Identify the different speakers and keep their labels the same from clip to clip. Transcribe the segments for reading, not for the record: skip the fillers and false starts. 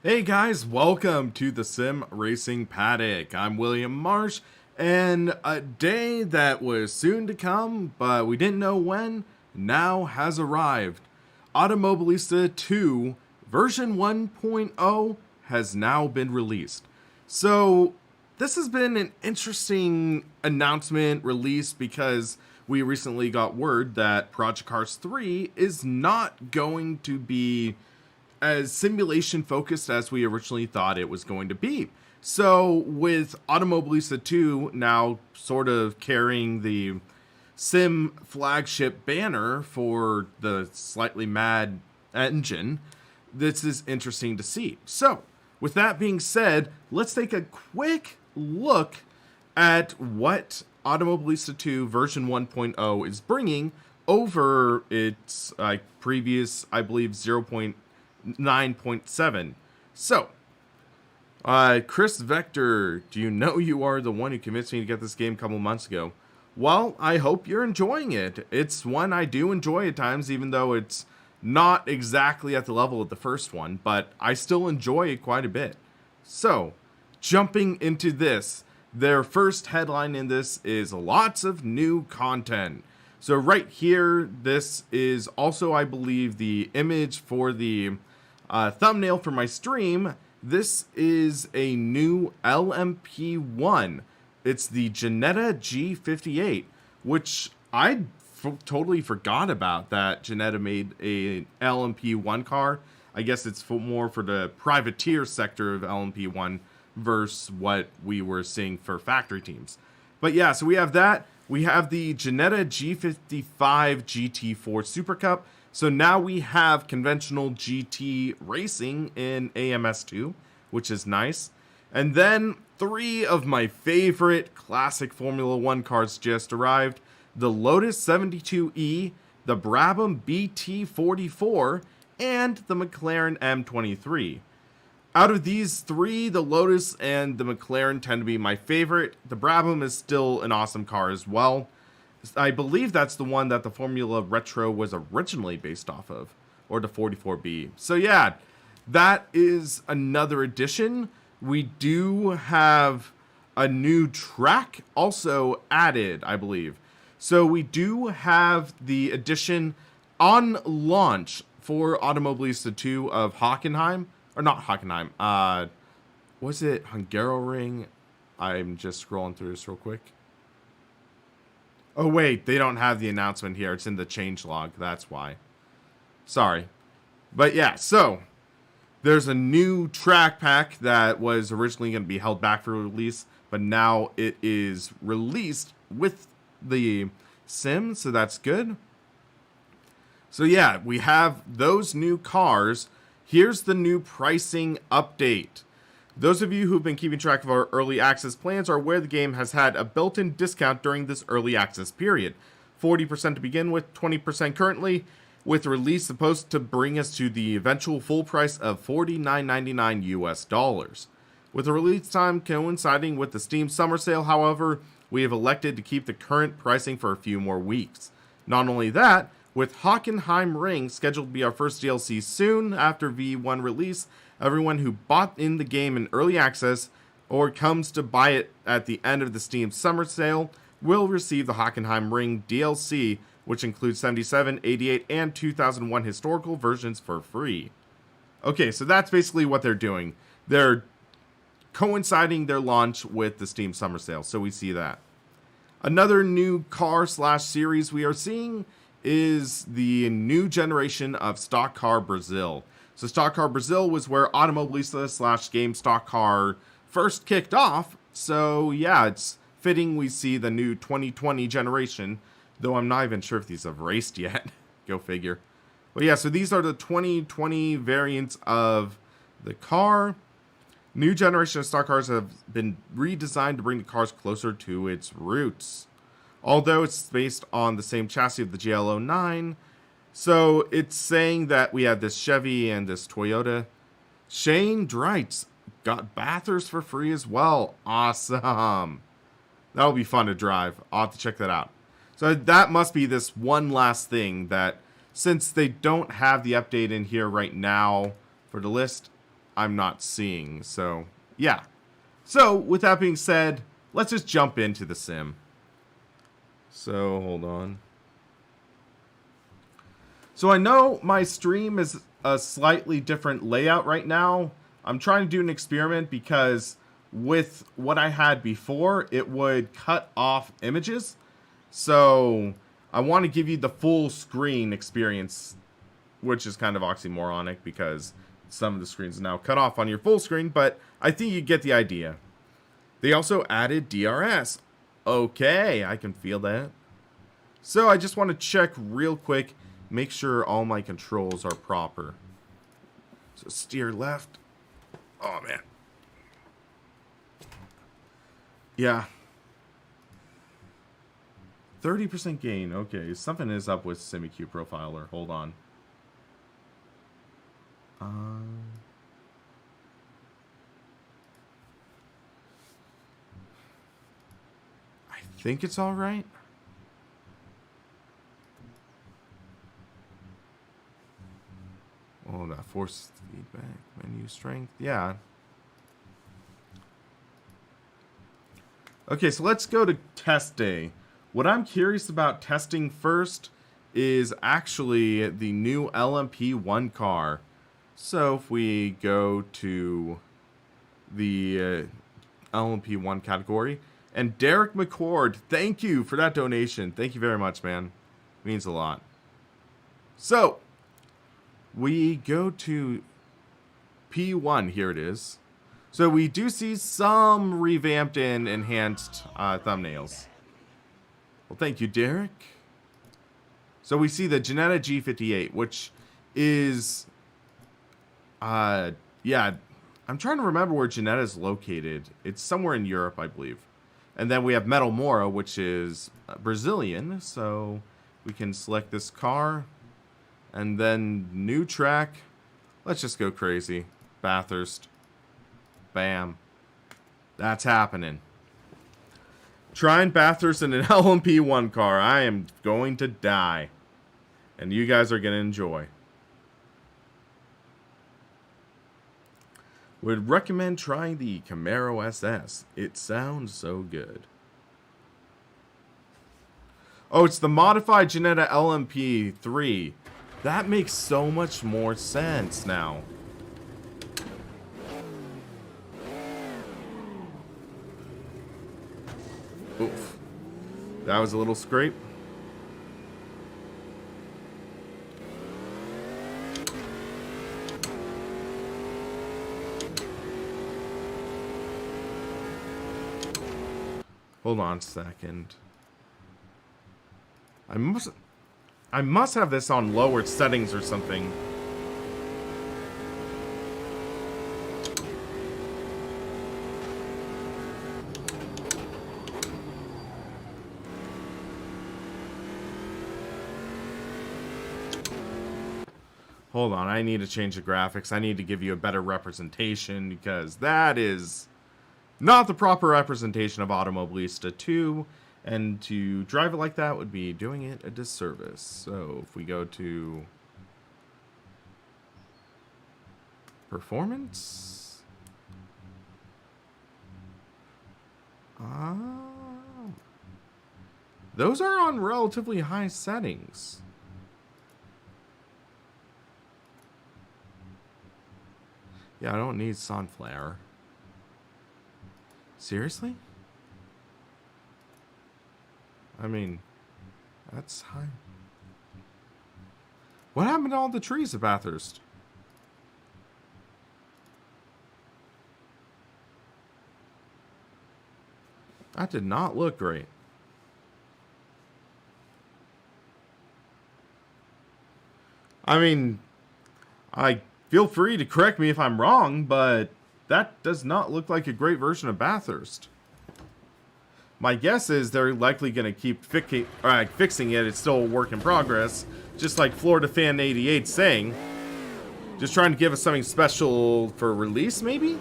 Speaker 1: Hey guys, welcome to the Sim Racing Paddock. I'm William Marsh, and a day that was soon to come, but we didn't know when, now has arrived. Automobilista 2 version 1.0 has now been released. So, this has been an interesting announcement release because we recently got word that Project Cars 3 is not going to be as simulation focused as we originally thought it was going to be. So with Automobilista 2 now sort of carrying the sim flagship banner for the slightly mad engine, this is interesting to see. So with that being said, let's take a quick look at what Automobilista 2 version 1.0 is bringing over its previous, I believe, 0.9.7. So, Chris Vector, do you know you are the one who convinced me to get this game a couple months ago? Well, I hope you're enjoying it. It's one I do enjoy at times, even though it's not exactly at the level of the first one, but I still enjoy it quite a bit. So, jumping into this, their first headline in this is lots of new content. So right here, this is also, I believe, the image for the thumbnail for my stream. This is a new LMP1. It's the Ginetta G58, which I totally forgot about that Ginetta made a LMP1 car. I guess it's more for the privateer sector of LMP1 versus what we were seeing for factory teams. But yeah, so we have that. We have the Ginetta G55 GT4 Super Cup. So now we have conventional GT racing in AMS2, which is nice. And then three of my favorite classic Formula 1 cars just arrived. The Lotus 72E, the Brabham BT44, and the Mclaren M23. Out of these three, the Lotus and the Mclaren tend to be my favorite. The Brabham is still an awesome car as well. I believe that's the one that the Formula Retro was originally based off of, or the 44B. So yeah, that is another addition. We do have a new track also added, I believe. So we do have the addition on launch for Automobilista 2 of Hockenheim, or not Hockenheim, was it Hungaroring? I'm just scrolling through this real quick. Oh wait, they don't have the announcement here. It's in the changelog. That's why. Sorry. But yeah, so there's a new track pack that was originally going to be held back for release, but now it is released with the sim, so that's good. So yeah, we have those new cars. Here's the new pricing update. Those of you who've been keeping track of our early access plans are aware the game has had a built-in discount during this early access period. 40% to begin with, 20% currently, with the release supposed to bring us to the eventual full price of $49.99 US. With the release time coinciding with the Steam summer sale, however, we have elected to keep the current pricing for a few more weeks. Not only that, with Hockenheim Ring scheduled to be our first DLC soon after V1 release, everyone who bought in the game in early access or comes to buy it at the end of the Steam summer sale will receive the Hockenheim Ring DLC, which includes 77, 88, and 2001 historical versions for free. Okay, so that's basically what they're doing. They're coinciding their launch with the Steam summer sale, so we see that. Another new car/series we are seeing is the new generation of Stock Car Brazil. So Stock Car Brazil was where Automobilista/Game Stock Car first kicked off. So yeah, it's fitting we see the new 2020 generation, though I'm not even sure if these have raced yet. Go figure. But yeah, so these are the 2020 variants of the car. New generation of stock cars have been redesigned to bring the cars closer to its roots. Although it's based on the same chassis of the GL09, so it's saying that we have this Chevy and this Toyota. Shane Dreitz got Bathurst for free as well. Awesome. That'll be fun to drive. I'll have to check that out. So that must be this one last thing that, since they don't have the update in here right now for the list, I'm not seeing. So, yeah. So, with that being said, let's just jump into the sim. So, hold on. So, I know my stream is a slightly different layout right now. I'm trying to do an experiment because with what I had before, it would cut off images. So, I want to give you the full screen experience, which is kind of oxymoronic because some of the screens are now cut off on your full screen, but I think you get the idea. They also added DRS. Okay, I can feel that. So I just want to check real quick, make sure all my controls are proper. So steer left. Oh, man. Yeah. 30% gain. Okay, something is up with Simucube Profiler. Hold on. I think it's all right. Oh, that force feedback, menu strength. Yeah. Okay, so let's go to test day. What I'm curious about testing first is actually the new LMP1 car. So if we go to the LMP1 category, and Derek McCord, thank you for that donation. Thank you very much, man. It means a lot. So we go to P1. Here it is. So we do see some revamped and enhanced thumbnails. Well, thank you, Derek. So we see the Jetta G58, which is, yeah, I'm trying to remember where Jetta is located. It's somewhere in Europe, I believe. And then we have Metal Mora, which is Brazilian. So we can select this car. And then new track. Let's just go crazy. Bathurst. Bam. That's happening. Trying Bathurst in an LMP1 car. I am going to die. And you guys are going to enjoy. Would recommend trying the Camaro SS. It sounds so good. Oh, it's the modified Jetta LMP3. That makes so much more sense now. Oof. That was a little scrape. Hold on a second. I must have this on lowered settings or something. Hold on, I need to change the graphics. I need to give you a better representation because that is not the proper representation of Automobilista 2. And to drive it like that would be doing it a disservice. So if we go to performance. Those are on relatively high settings. Yeah, I don't need sunflower. Seriously? I mean, that's high. What happened to all the trees at Bathurst? That did not look great. I mean, I feel free to correct me if I'm wrong, but that does not look like a great version of Bathurst. My guess is they're likely going to keep fixing it. It's still a work in progress. Just like Florida Fan 88 saying. Just trying to give us something special for release, maybe?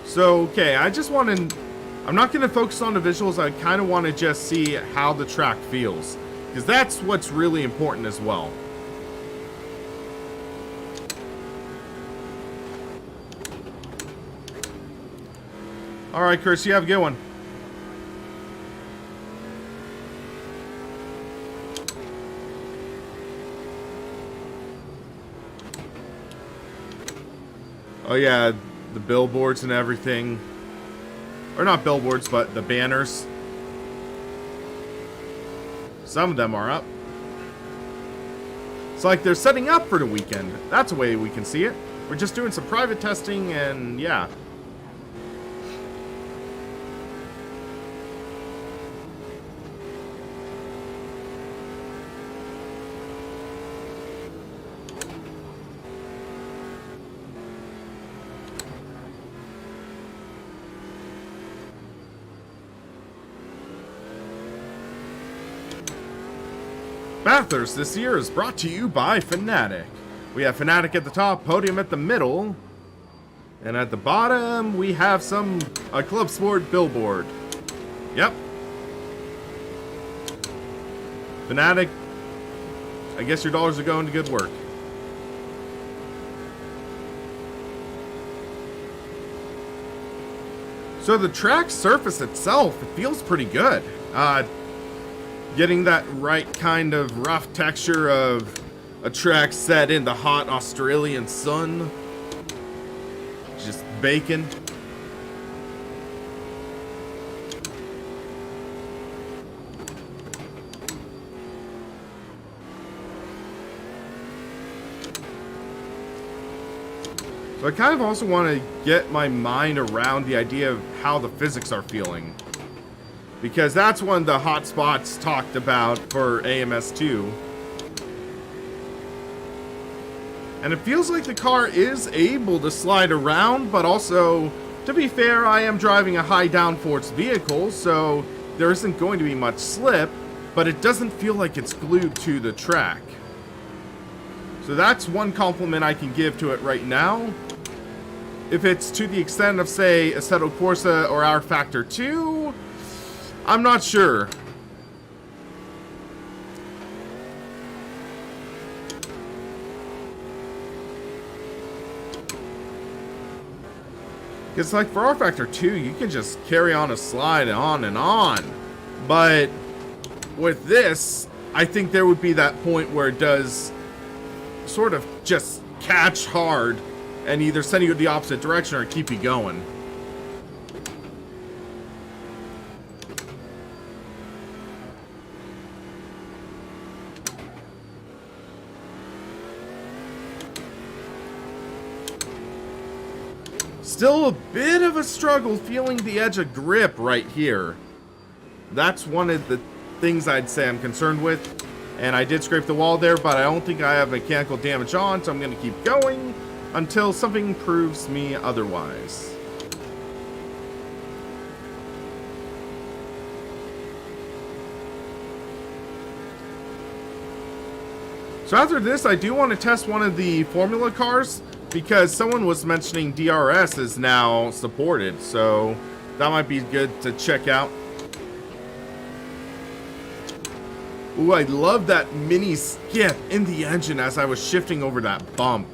Speaker 1: So, okay, I just want to... I'm not going to focus on the visuals. I kind of want to just see how the track feels. Because that's what's really important as well. Alright, Chris, you have a good one. Oh yeah, the billboards and everything. Or not billboards, but the banners. Some of them are up. It's like they're setting up for the weekend. That's a way we can see it. We're just doing some private testing and yeah. Bathurst this year is brought to you by Fanatic. We have Fanatic at the top, Podium at the middle, and at the bottom we have a Club Sport billboard. Yep. Fanatic, I guess your dollars are going to good work. So the track surface itself, it feels pretty good. Getting that right kind of rough texture of a track set in the hot Australian sun. Just baking. So I kind of also want to get my mind around the idea of how the physics are feeling. Because that's one of the hot spots talked about for AMS2. And it feels like the car is able to slide around, but also, to be fair, I am driving a high downforce vehicle, so there isn't going to be much slip, but it doesn't feel like it's glued to the track. So that's one compliment I can give to it right now. If it's to the extent of, say, Assetto Corsa or R Factor 2, I'm not sure. Because like for R Factor 2, you can just carry on a slide on and on. But with this, I think there would be that point where it does sort of just catch hard and either send you in the opposite direction or keep you going. Still a bit of a struggle feeling the edge of grip right here. That's one of the things I'd say I'm concerned with. And I did scrape the wall there, but I don't think I have mechanical damage on, so I'm going to keep going until something proves me otherwise. So after this, I do want to test one of the Formula cars, because someone was mentioning DRS is now supported, so that might be good to check out. Ooh, I love that mini skip in the engine as I was shifting over that bump.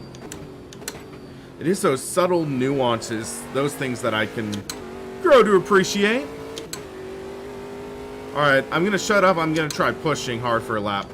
Speaker 1: It is those subtle nuances, those things that I can grow to appreciate. Alright, I'm going to shut up. I'm going to try pushing hard for a lap.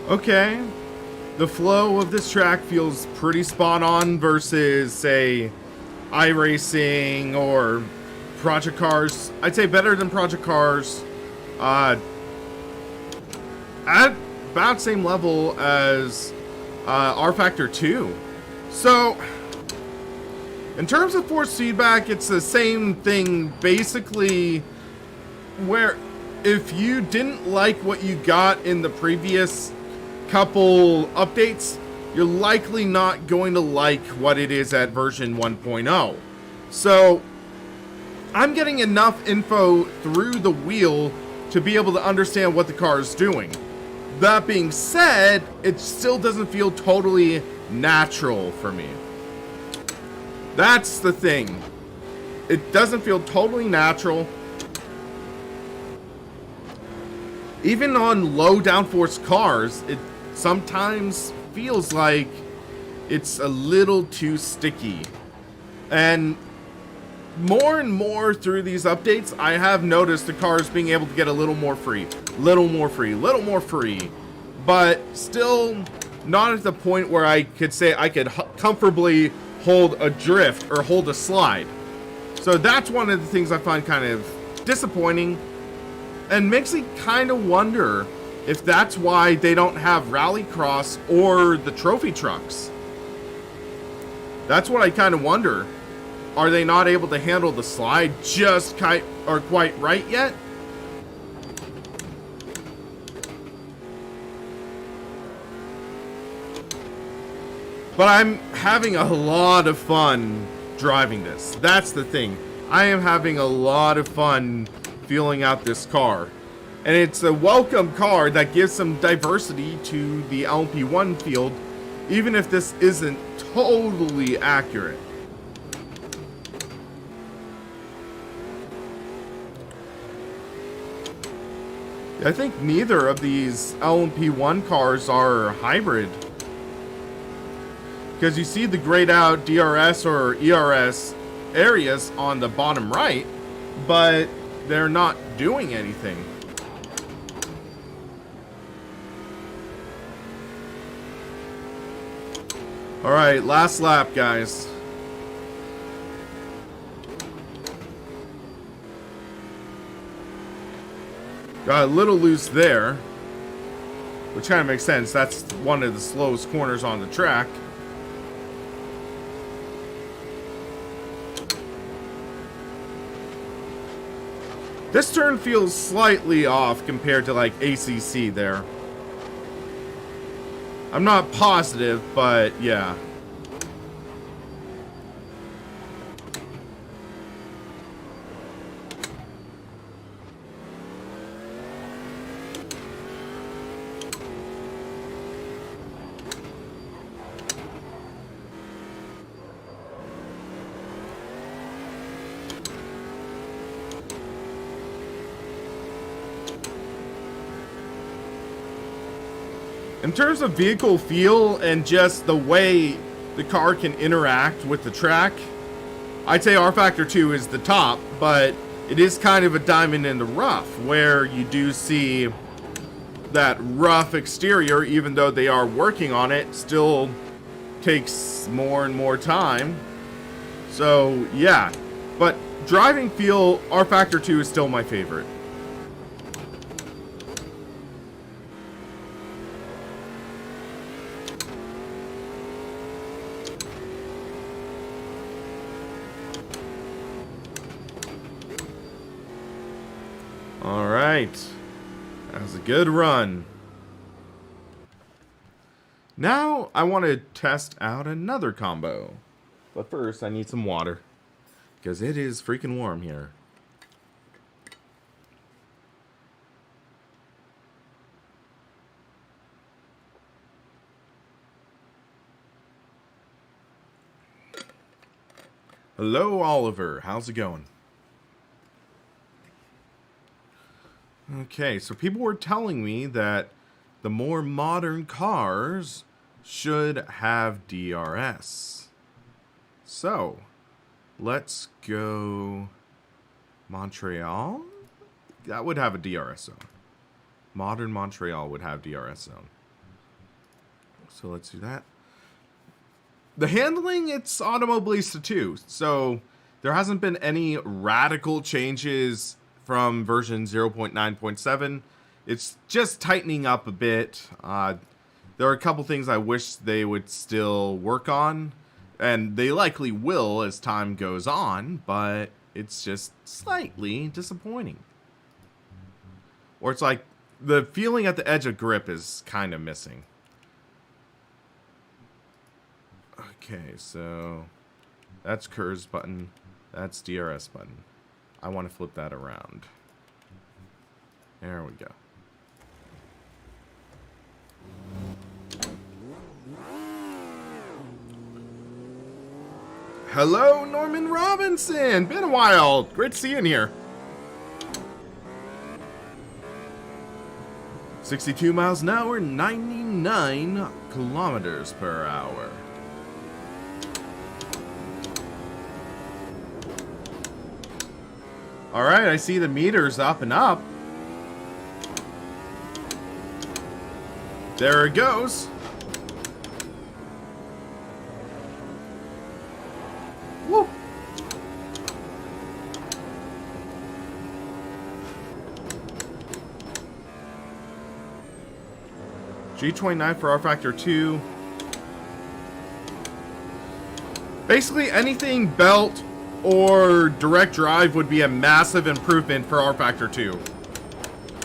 Speaker 1: Okay, the flow of this track feels pretty spot on versus, say, iRacing or Project Cars. I'd say better than Project Cars. At about same level as R Factor 2. So, in terms of force feedback, it's the same thing basically, where if you didn't like what you got in the previous couple updates, you're likely not going to like what it is at version 1.0. So, I'm getting enough info through the wheel to be able to understand what the car is doing. That being said, it still doesn't feel totally natural for me. That's the thing. It doesn't feel totally natural. Even on low downforce cars, it sometimes feels like it's a little too sticky. And more through these updates, I have noticed the cars being able to get a little more free. Little more free. But still not at the point where I could say I could comfortably hold a drift or hold a slide. So that's one of the things I find kind of disappointing, and makes me kind of wonder if that's why they don't have Rallycross or the trophy trucks. That's what I kind of wonder. Are they not able to handle the slide just quite right yet? But I'm having a lot of fun driving this. That's the thing. I am having a lot of fun feeling out this car. And it's a welcome car that gives some diversity to the LMP1 field, even if this isn't totally accurate. I think neither of these LMP1 cars are hybrid, because you see the grayed out DRS or ERS areas on the bottom right, but they're not doing anything. Alright, last lap, guys. Got a little loose there, which kind of makes sense. That's one of the slowest corners on the track. This turn feels slightly off compared to like ACC there. I'm not positive, but yeah. In terms of vehicle feel and just the way the car can interact with the track, I'd say R Factor 2 is the top, but it is kind of a diamond in the rough, where you do see that rough exterior, even though they are working on it, still takes more and more time. So, yeah. But driving feel, R Factor 2 is still my favorite. Alright, that was a good run. Now I want to test out another combo. But first I need some water, because it is freaking warm here. Hello Oliver, how's it going? Okay, so people were telling me that the more modern cars should have DRS. So, let's go Montreal. That would have a DRS zone. Modern Montreal would have DRS zone. So let's do that. The handling, it's Automobilista too. So there hasn't been any radical changes from version 0.9.7. It's just tightening up a bit. There are a couple things I wish they would still work on, and they likely will as time goes on, but it's just slightly disappointing. Or it's like the feeling at the edge of grip is kind of missing. Okay, so that's Kerr's button. That's DRS button. I want to flip that around. There we go. Hello, Norman Robinson. Been a while. Great to see you in here. 62 miles an hour, 99 kilometers per hour. Alright, I see the meters up and up. There it goes. Woo! G29 for R Factor 2. Basically anything belt or direct drive would be a massive improvement for R Factor 2.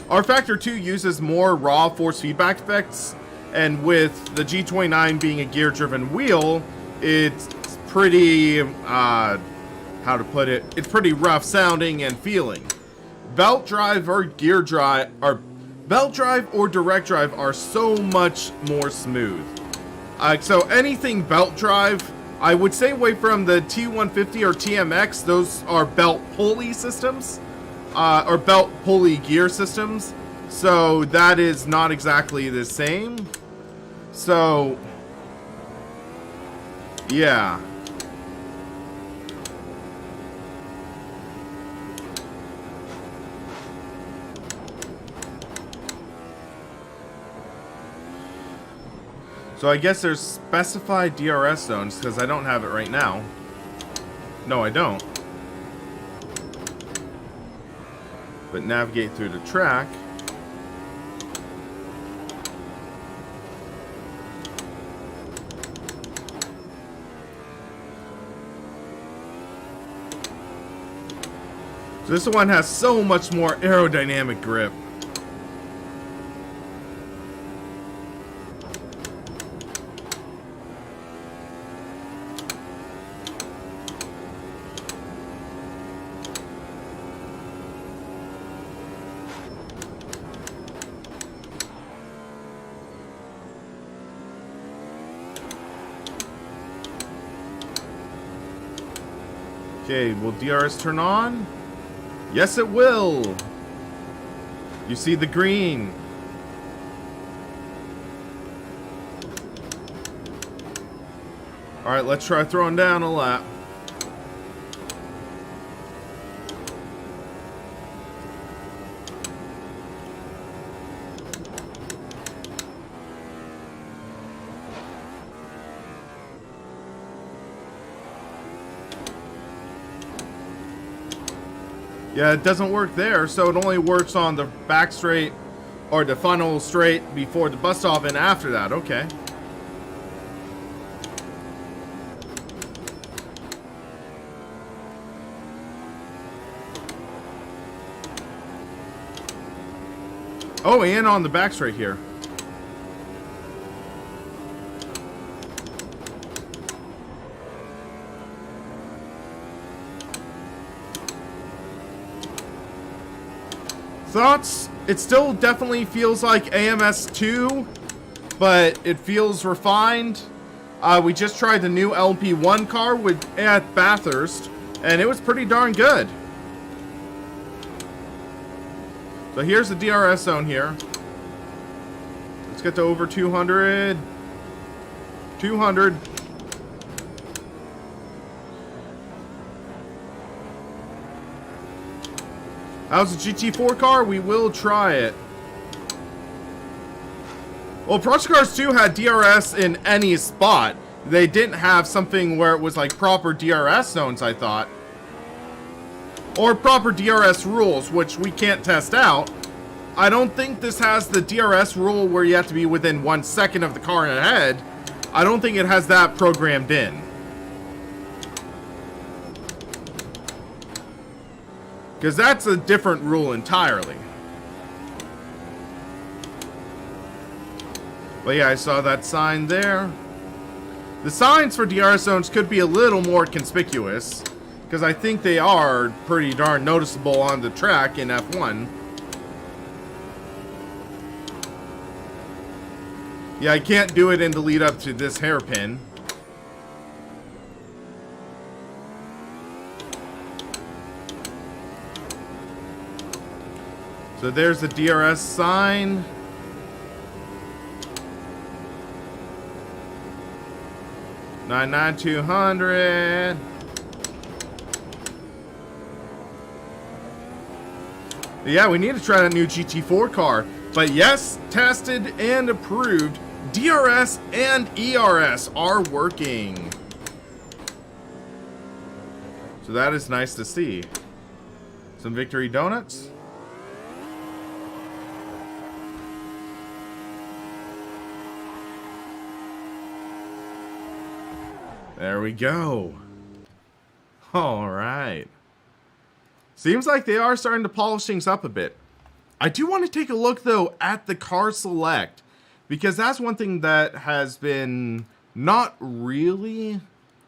Speaker 1: R Factor 2 uses more raw force feedback effects, and with the G29 being a gear-driven wheel, it's pretty, how to put it, it's pretty rough sounding and feeling. Belt drive or gear drive, or belt drive or direct drive are so much more smooth. So anything belt drive, I would stay away from the T150 or TMX. Those are belt pulley systems, or belt pulley gear systems. So that is not exactly the same. So, yeah. So I guess there's specified DRS zones, because I don't have it right now. No, I don't. But navigate through the track. So this one has so much more aerodynamic grip. Okay, will DRS turn on? Yes, it will. You see the green. All right, let's try throwing down a lap. Yeah, it doesn't work there, so it only works on the back straight or the final straight before the bus stop and after that. Okay. Oh, and on the back straight here. Thoughts? It still definitely feels like AMS2, but it feels refined. We just tried the new LP1 car at Bathurst, and it was pretty darn good. So here's the DRS zone here. Let's get to over 200. 200. How's the GT4 car? We will try it. Well, Project Cars 2 had DRS in any spot. They didn't have something where it was like proper DRS zones, I thought. Or proper DRS rules, which we can't test out. I don't think this has the DRS rule where you have to be within 1 second of the car ahead. I don't think it has that programmed in. Because that's a different rule entirely. But yeah, I saw that sign there. The signs for DRS zones could be a little more conspicuous, because I think they are pretty darn noticeable on the track in F1. Yeah, I can't do it in the lead up to this hairpin. So there's the DRS sign. $99,200. Yeah, we need to try that new GT4 car. But yes, tested and approved. DRS and ERS are working. So that is nice to see. Some victory donuts. There we go. All right. Seems like they are starting to polish things up a bit. I do want to take a look, though, at the car select, because that's one thing that has been not really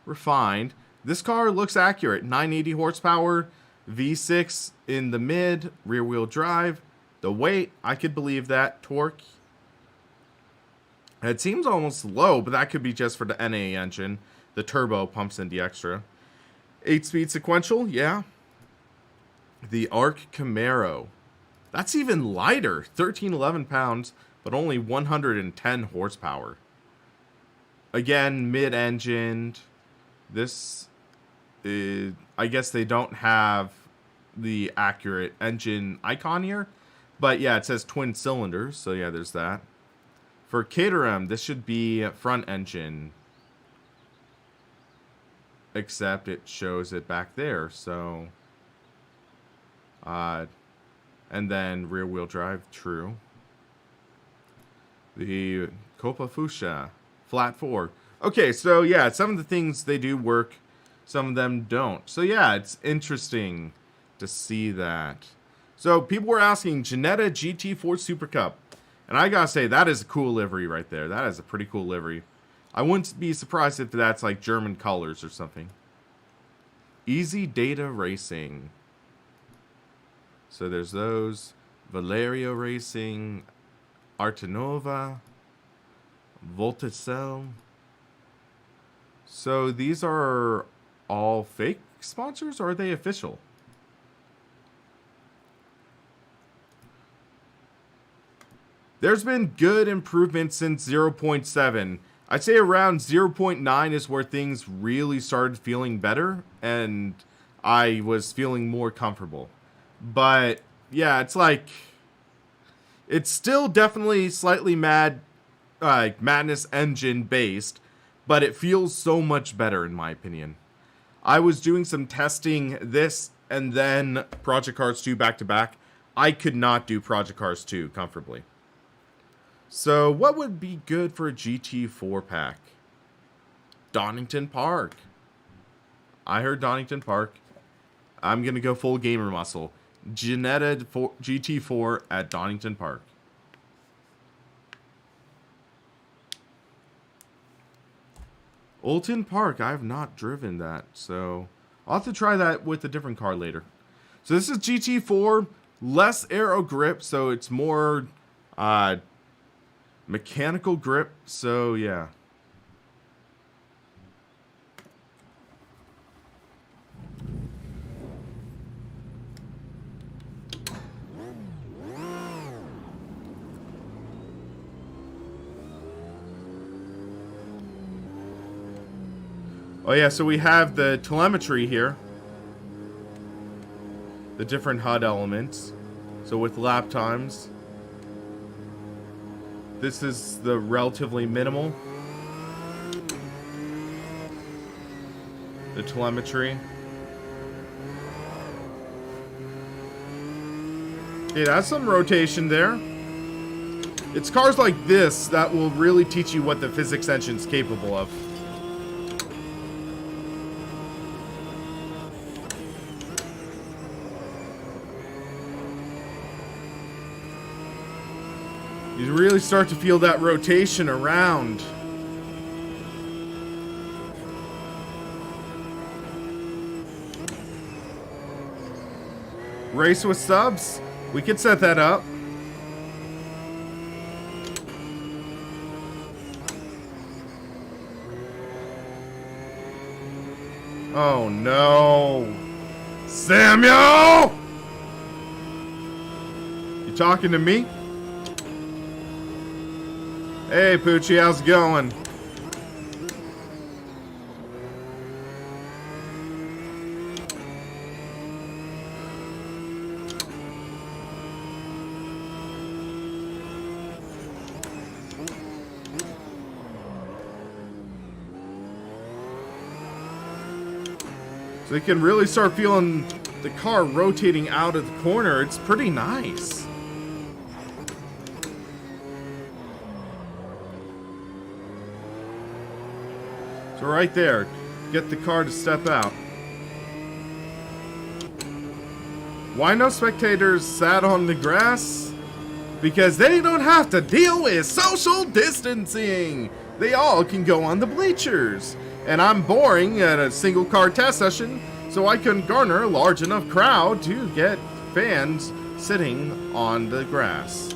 Speaker 1: refined. This car looks accurate. 980 horsepower, V6 in the mid, rear-wheel drive. The weight, I could believe that. Torque. It seems almost low, but that could be just for the NA engine. The turbo pumps in the extra. 8-speed sequential, yeah. The Arc Camaro. That's even lighter. 11 pounds, but only 110 horsepower. Again, mid-engined. This is, I guess they don't have the accurate engine icon here. But yeah, it says twin cylinders, so yeah, there's that. For Caterham, this should be front engine. Except it shows it back there, so... and then rear-wheel drive, true. The Copa Fuchsia, flat 4. Okay, so yeah, some of the things they do work, some of them don't. So yeah, it's interesting to see that. So people were asking, Ginetta GT4 Super Cup. And I gotta say, that is a cool livery right there. That is a pretty cool livery. I wouldn't be surprised if that's like German colors or something. Easy Data Racing. So there's those. Valerio Racing. Artenova. Volticel. So these are all fake sponsors, or are they official? There's been good improvement since 0.7. I'd say around 0.9 is where things really started feeling better, and I was feeling more comfortable. But yeah, it's like, it's still definitely slightly Madness engine based, but it feels so much better in my opinion. I was doing some testing this and then Project Cars 2 back to back. I could not do Project Cars 2 comfortably. So what would be good for a GT4 pack? Donington Park. I heard Donington Park. I'm going to go full gamer muscle. Ginetta GT4 at Donington Park. Oulton Park. I have not driven that, so I'll have to try that with a different car later. So this is GT4. Less aero grip, so it's more mechanical grip, so yeah. Oh yeah, so we have the telemetry here. The different HUD elements. So with lap times. This is the relatively minimal. The telemetry. It has some rotation there. It's cars like this that will really teach you what the physics engine's capable of. You really start to feel that rotation around. Race with subs. We could set that up. Oh no. Samuel! You talking to me? Hey Poochie, how's it going? So you can really start feeling the car rotating out of the corner. It's pretty nice. So right there, get the car to step out. Why no spectators sat on the grass? Because they don't have to deal with social distancing. They all can go on the bleachers. And I'm boring at a single car test session, so I couldn't garner a large enough crowd to get fans sitting on the grass.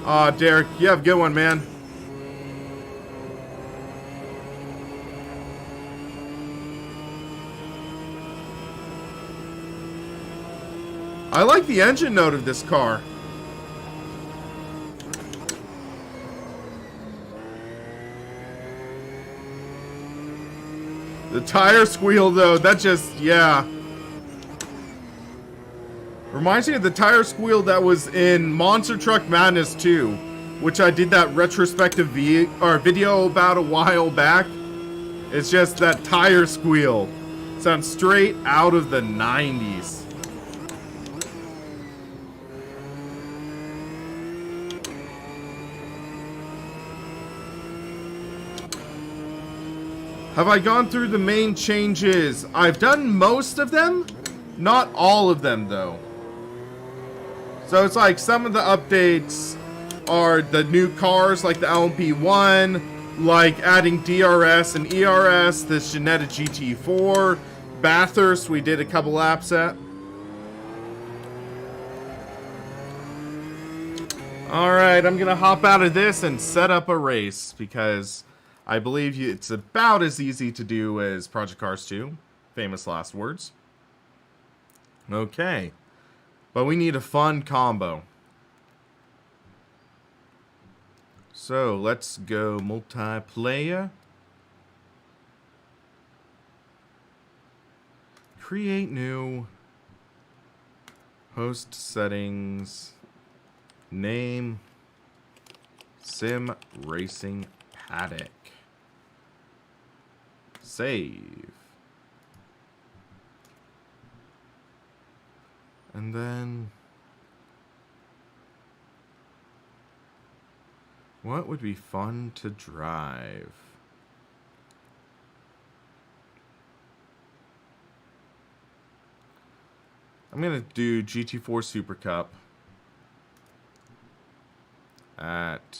Speaker 1: Aw, Derek, you have a good one, man. I like the engine note of this car. The tire squeal, though, that just, yeah. Reminds me of the tire squeal that was in Monster Truck Madness 2, which I did that retrospective video about a while back. It's just that tire squeal. Sounds straight out of the 90s. Have I gone through the main changes? I've done most of them, not all of them though. So it's like some of the updates are the new cars like the LMP1, like adding DRS and ERS, the Shenetta GT4, Bathurst we did a couple laps at. Alright, I'm gonna hop out of this and set up a race because I believe it's about as easy to do as Project Cars 2. Famous last words. Okay. But we need a fun combo. So, let's go multiplayer. Create new. Host settings. Name. Sim Racing Paddock. Save. And then what would be fun to drive? I'm gonna do GT4 Super Cup at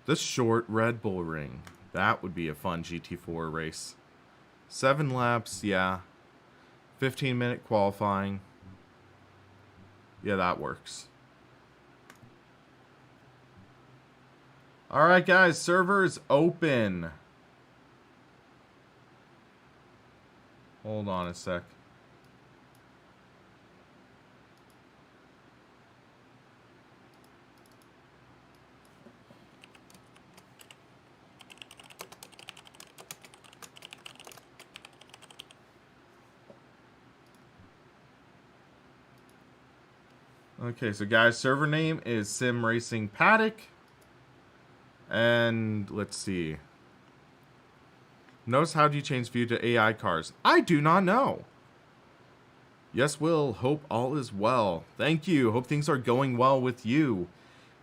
Speaker 1: the short Red Bull Ring. That would be a fun GT4 race. 7 laps, yeah. 15-minute qualifying. Yeah, that works. Alright, guys. Server is open. Hold on a sec. Okay, so guys, server name is Sim Racing Paddock. And let's see. Notice how do you change view to AI cars? I do not know. Yes, Will. Hope all is well. Thank you. Hope things are going well with you.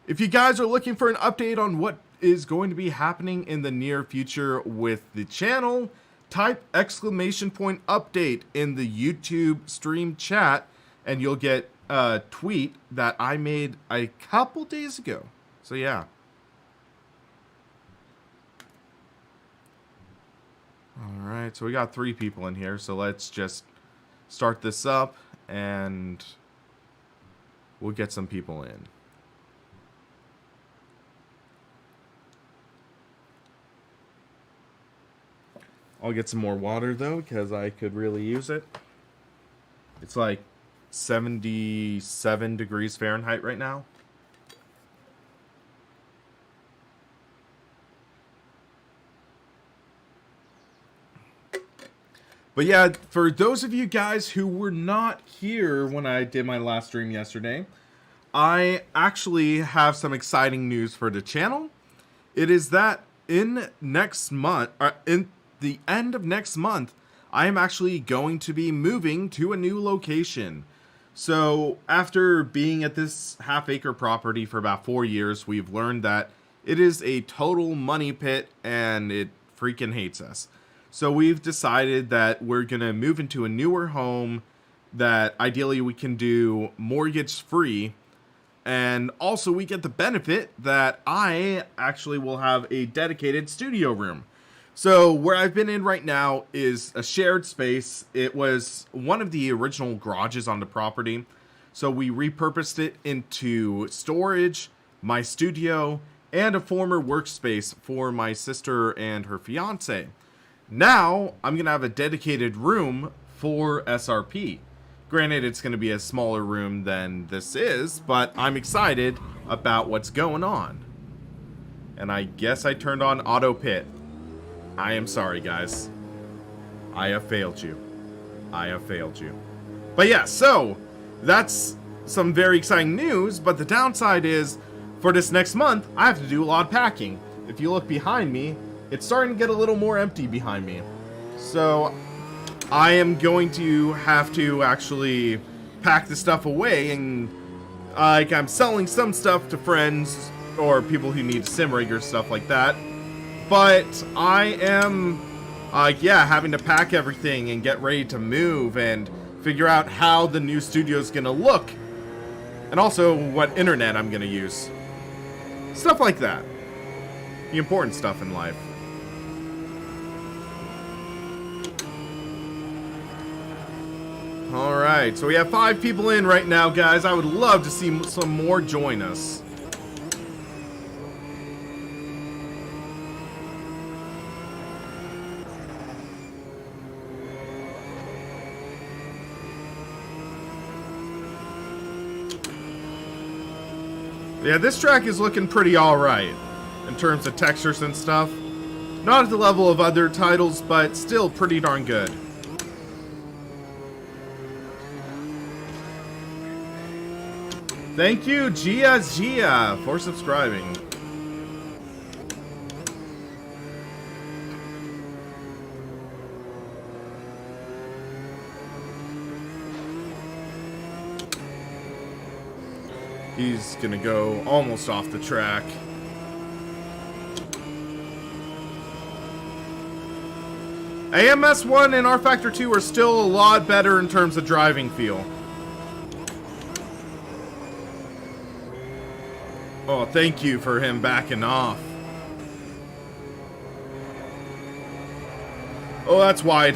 Speaker 1: If you guys are looking for an update on what is going to be happening in the near future with the channel, type !update in the YouTube stream chat and you'll get a tweet that I made a couple days ago. So yeah. Alright, so we got 3 people in here, so let's just start this up and we'll get some people in. I'll get some more water though, because I could really use it. It's like 77 degrees Fahrenheit right now. But yeah, for those of you guys who were not here when I did my last stream yesterday, I actually have some exciting news for the channel. It is that in the end of next month, I am actually going to be moving to a new location. So after being at this half-acre property for about 4 years, we've learned that it is a total money pit and it freaking hates us. So we've decided that we're going to move into a newer home that ideally we can do mortgage free. And also we get the benefit that I actually will have a dedicated studio room. So where I've been in right now is a shared space. It was one of the original garages on the property. So we repurposed it into storage, my studio, and a former workspace for my sister and her fiance. Now, I'm going to have a dedicated room for SRP. Granted, it's going to be a smaller room than this is, but I'm excited about what's going on. And I guess I turned on auto pit. I am sorry, guys. I have failed you. I have failed you. But yeah, so that's some very exciting news, but the downside is for this next month, I have to do a lot of packing. If you look behind me, it's starting to get a little more empty behind me. So I am going to have to actually pack the stuff away, and like I'm selling some stuff to friends or people who need sim rig or stuff like that. But I am having to pack everything and get ready to move and figure out how the new studio is gonna look. And also what internet I'm gonna use. Stuff like that. The important stuff in life. Alright, so we have 5 people in right now, guys. I would love to see some more join us. Yeah, this track is looking pretty alright in terms of textures and stuff. Not at the level of other titles, but still pretty darn good. Thank you, Gia, for subscribing. He's gonna go almost off the track. AMS1 and R Factor 2 are still a lot better in terms of driving feel. Oh, thank you for him backing off. Oh, that's wide.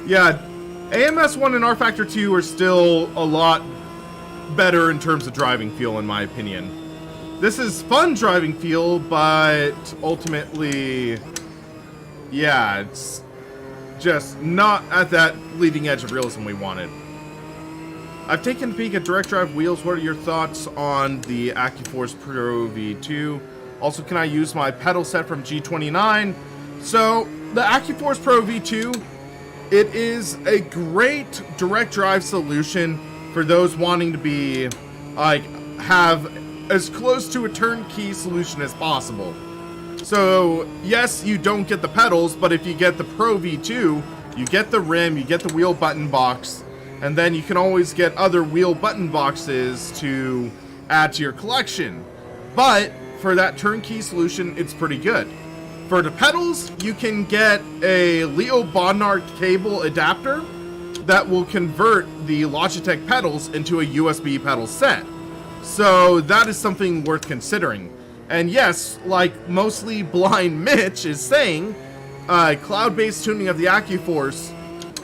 Speaker 1: Yeah, AMS1 and R Factor 2 are still a lot better in terms of driving feel, in my opinion. This is fun driving feel, but ultimately, yeah, it's just not at that leading edge of realism we wanted. I've taken a peek at direct drive wheels. What are your thoughts on the AccuForce Pro V2? Also, can I use my pedal set from G29? So, the AccuForce Pro V2, it is a great direct drive solution for those wanting to be, like, have as close to a turnkey solution as possible. So, yes, you don't get the pedals, but if you get the Pro V2, you get the rim, you get the wheel button box, and then you can always get other wheel button boxes to add to your collection. But for that turnkey solution, it's pretty good. For the pedals, you can get a Leo Bodnar cable adapter that will convert the Logitech pedals into a USB pedal set. So that is something worth considering. And yes, like mostly blind Mitch is saying, cloud-based tuning of the AccuForce.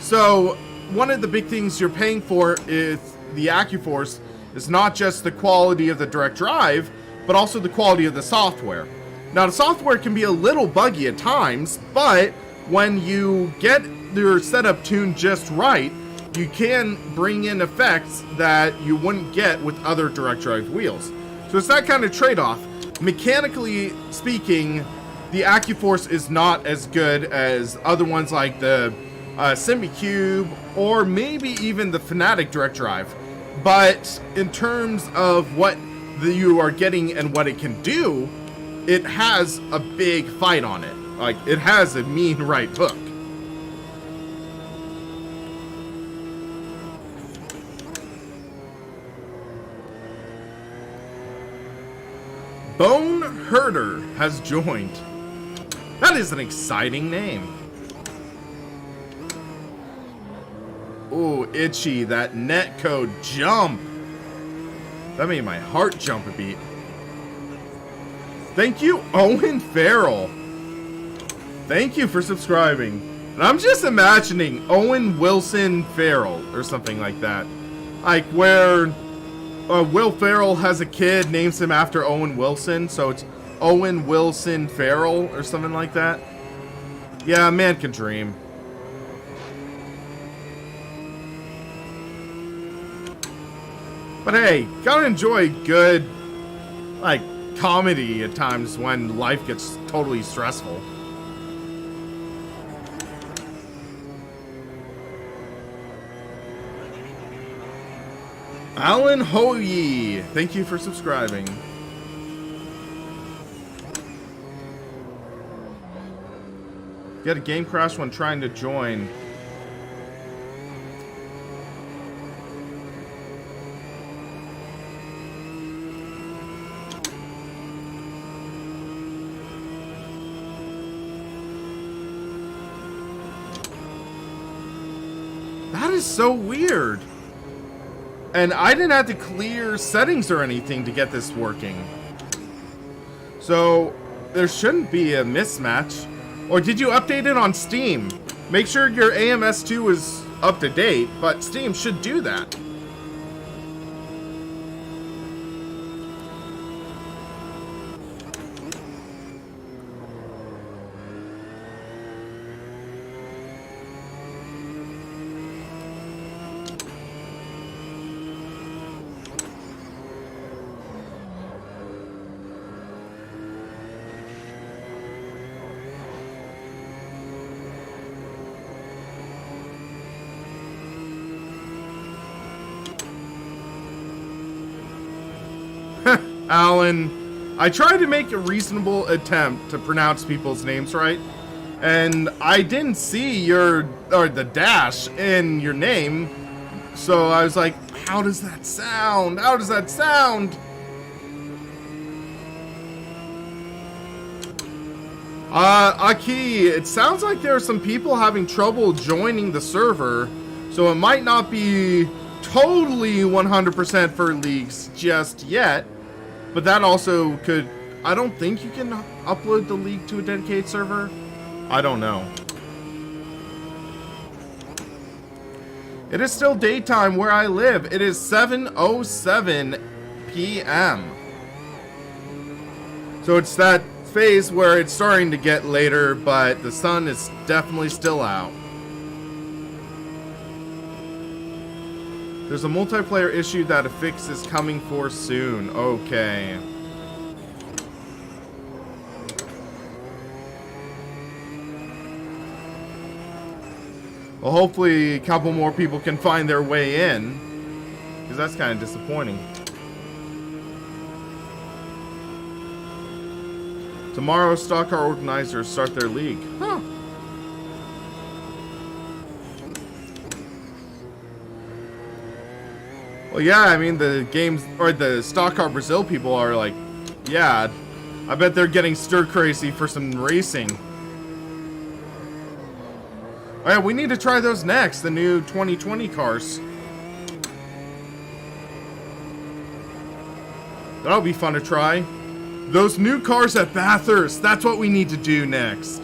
Speaker 1: So one of the big things you're paying for is the AccuForce is not just the quality of the direct drive, but also the quality of the software. Now the software can be a little buggy at times, but when you get your setup tuned just right, you can bring in effects that you wouldn't get with other direct drive wheels. So it's that kind of trade-off. Mechanically speaking, the AccuForce is not as good as other ones like the Simucube or maybe even the Fnatic direct drive. But in terms of what you are getting and what it can do, it has a big fight on it. Like, it has a mean right hook. Bone Herder has joined. That is an exciting name. Ooh, itchy, that netcode jump. That made my heart jump a beat. Thank you, Owen Farrell. Thank you for subscribing. And I'm just imagining Owen Wilson Farrell or something like that. Like where Will Ferrell has a kid, names him after Owen Wilson, so it's Owen Wilson Farrell or something like that. Yeah, a man can dream. But hey, gotta enjoy good, like, comedy at times when life gets totally stressful. Alan Hoyi, thank you for subscribing. Get a game crash when trying to join. That is so weird. And I didn't have to clear settings or anything to get this working. So there shouldn't be a mismatch. Or did you update it on Steam? Make sure your AMS2 is up to date, but Steam should do that. Alan, I tried to make a reasonable attempt to pronounce people's names right, and I didn't see the dash in your name, so I was like, how does that sound? How does that sound? Aki, it sounds like there are some people having trouble joining the server, so it might not be totally 100% for leaks just yet. But that also could... I don't think you can upload the league to a dedicated server. I don't know. It is still daytime where I live. It is 7:07 p.m. So it's that phase where it's starting to get later, but the sun is definitely still out. There's a multiplayer issue that a fix is coming for soon. Okay. Well, hopefully a couple more people can find their way in. because that's kind of disappointing. Tomorrow, stock car organizers start their league. Huh. Well, yeah, I mean, the games, or the stock car Brazil people are like, yeah, I bet they're getting stir crazy for some racing. Oh yeah, we need to try those next, the new 2020 cars. That'll be fun to try. Those new cars at Bathurst, that's what we need to do next.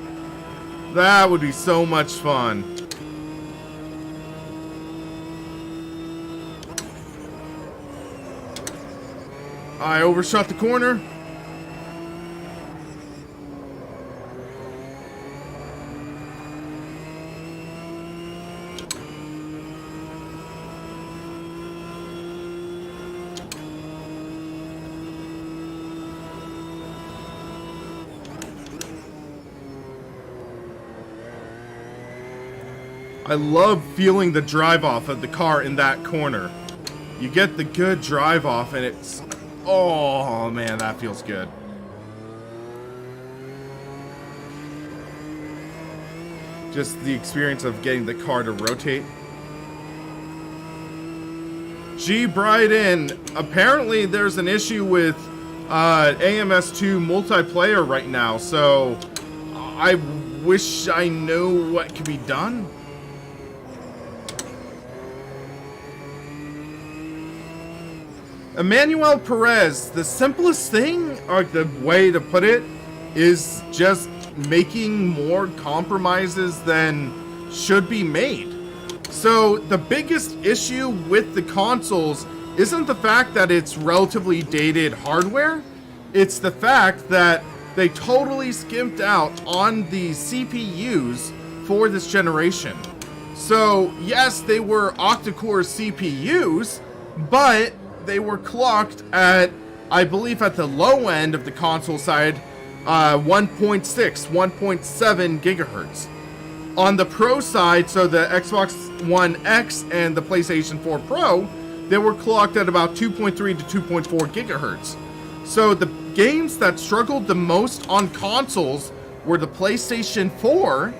Speaker 1: That would be so much fun. I overshot the corner. I love feeling the drive off of the car in that corner. You get the good drive off and it's... Oh man, that feels good. Just the experience of getting the car to rotate. G. Bryden, apparently there's an issue with AMS2 multiplayer right now, so I wish I knew what could be done. Emmanuel Perez, the simplest thing, or the way to put it, is just making more compromises than should be made. So the biggest issue with the consoles isn't the fact that it's relatively dated hardware, it's the fact that they totally skimped out on the CPUs for this generation. So yes, they were octa-core CPUs, but they were clocked at, I believe at the low end of the console side, 1.6, 1.7 gigahertz. On the Pro side, so the Xbox One X and the PlayStation 4 Pro, they were clocked at about 2.3 to 2.4 gigahertz. So the games that struggled the most on consoles were the PlayStation 4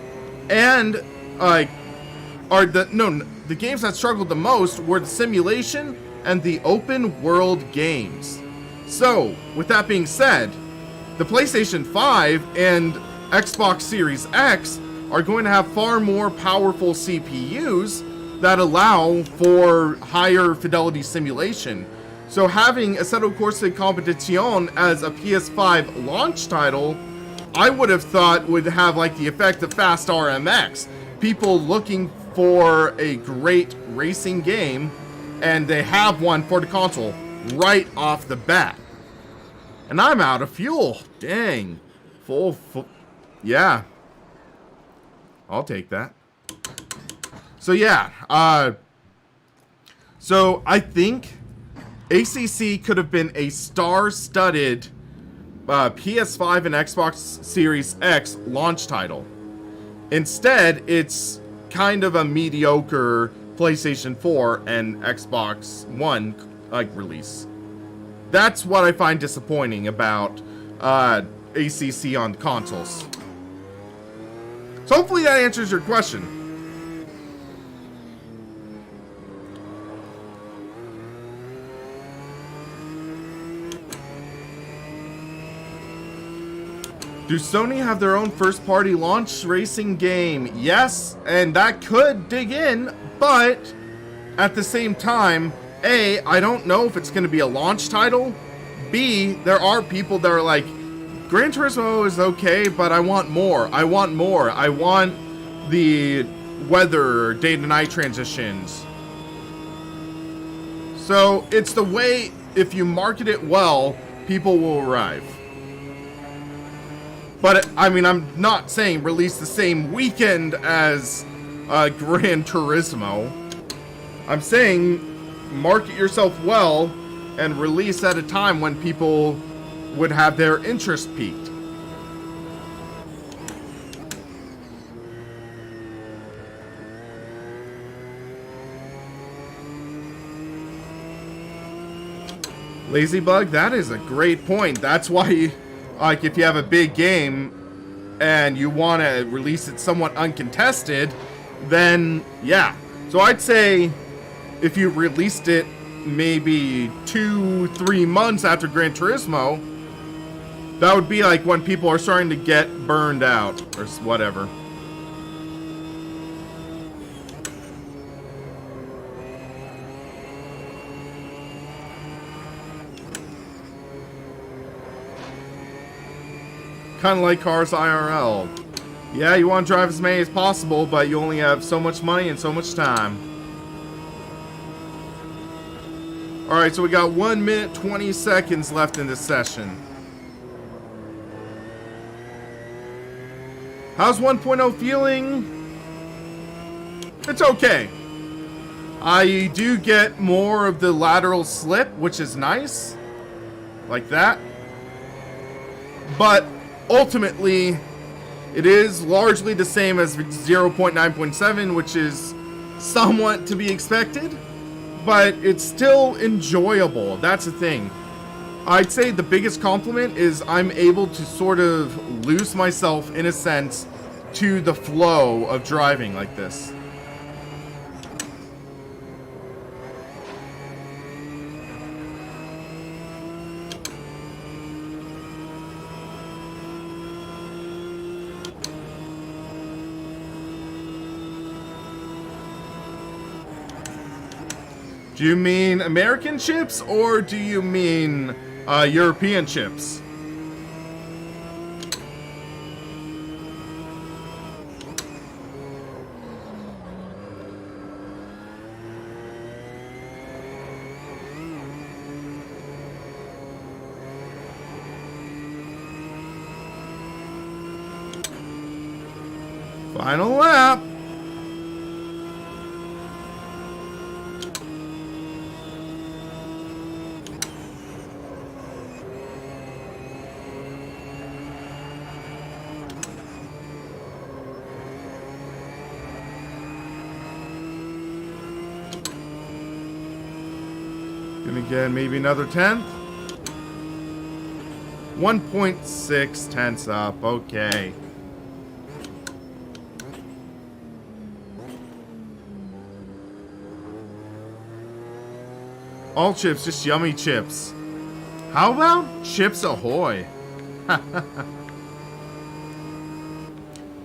Speaker 1: and the games that struggled the most were the simulation and the open world games. So, with that being said, the PlayStation 5 and Xbox Series X are going to have far more powerful CPUs that allow for higher fidelity simulation. So having Assetto Corsa Competizione as a PS5 launch title, I would have thought would have like the effect of Fast RMX. People looking for a great racing game, and they have one for the console right off the bat. And I'm out of fuel. Dang. Full. Yeah. I'll take that. So yeah. So I think ACC could have been a star-studded PS5 and Xbox Series X launch title. Instead, it's kind of a mediocre PlayStation 4 and Xbox One release. That's what I find disappointing about ACC on consoles. So hopefully that answers your question. Do Sony have their own first-party launch racing game? Yes, and that could dig in, but at the same time, A, I don't know if it's going to be a launch title. B, there are people that are like, Gran Turismo is okay, but I want more. I want more. I want the weather, day to night transitions. So it's the way, if you market it well, people will arrive. But, I mean, I'm not saying release the same weekend as Gran Turismo. I'm saying market yourself well and release at a time when people would have their interest peaked. Lazybug, that is a great point. That's why, like, if you have a big game and you want to release it somewhat uncontested, then, yeah. So I'd say if you released it maybe 2-3 months after Gran Turismo, that would be like when people are starting to get burned out or whatever. Kind of like cars IRL. Yeah, you want to drive as many as possible, but you only have so much money and so much time. Alright, so we got 1 minute 20 seconds left in this session. How's 1.0 feeling? It's okay. I do get more of the lateral slip, which is nice. Like that. But ultimately, it is largely the same as 0.9.7, which is somewhat to be expected, but it's still enjoyable. That's the thing. I'd say the biggest compliment is I'm able to sort of lose myself, in a sense, to the flow of driving like this. Do you mean American chips, or do you mean European chips? Final lap. Gonna get maybe another 10th. 1.6 tenths up. Okay. All chips, just yummy chips. How about Chips Ahoy?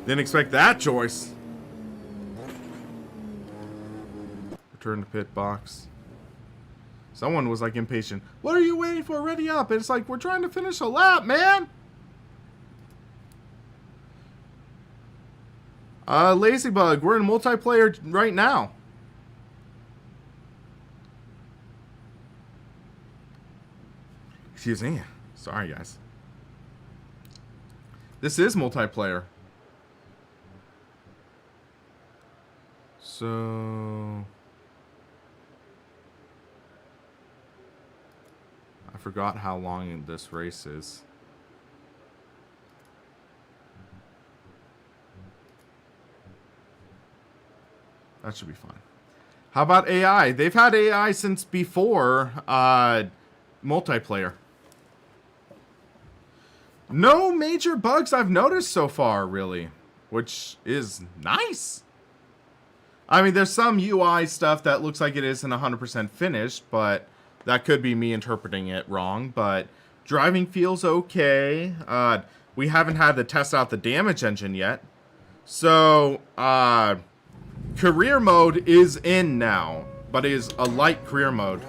Speaker 1: Didn't expect that choice. Return to pit box. Someone was like impatient. What are you waiting for? Ready up. And it's like, we're trying to finish a lap, man. Lazybug, we're in multiplayer right now. Excuse me. Sorry, guys. This is multiplayer. So... I forgot how long this race is. That should be fine. How about AI? They've had AI since before multiplayer. No major bugs I've noticed so far, really, which is nice. I mean, there's some UI stuff that looks like it isn't 100% finished, but that could be me interpreting it wrong. But driving feels okay. We haven't had to test out the damage engine yet. So, career mode is in now, but it is a light career mode.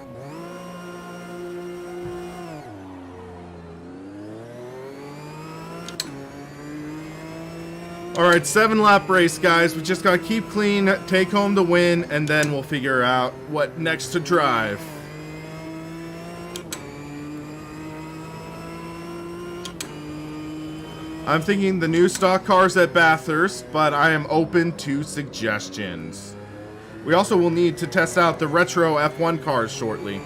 Speaker 1: Alright, 7-lap race, guys. We just gotta keep clean, take home the win, and then we'll figure out what next to drive. I'm thinking the new stock cars at Bathurst, but I am open to suggestions. We also will need to test out the retro F1 cars shortly.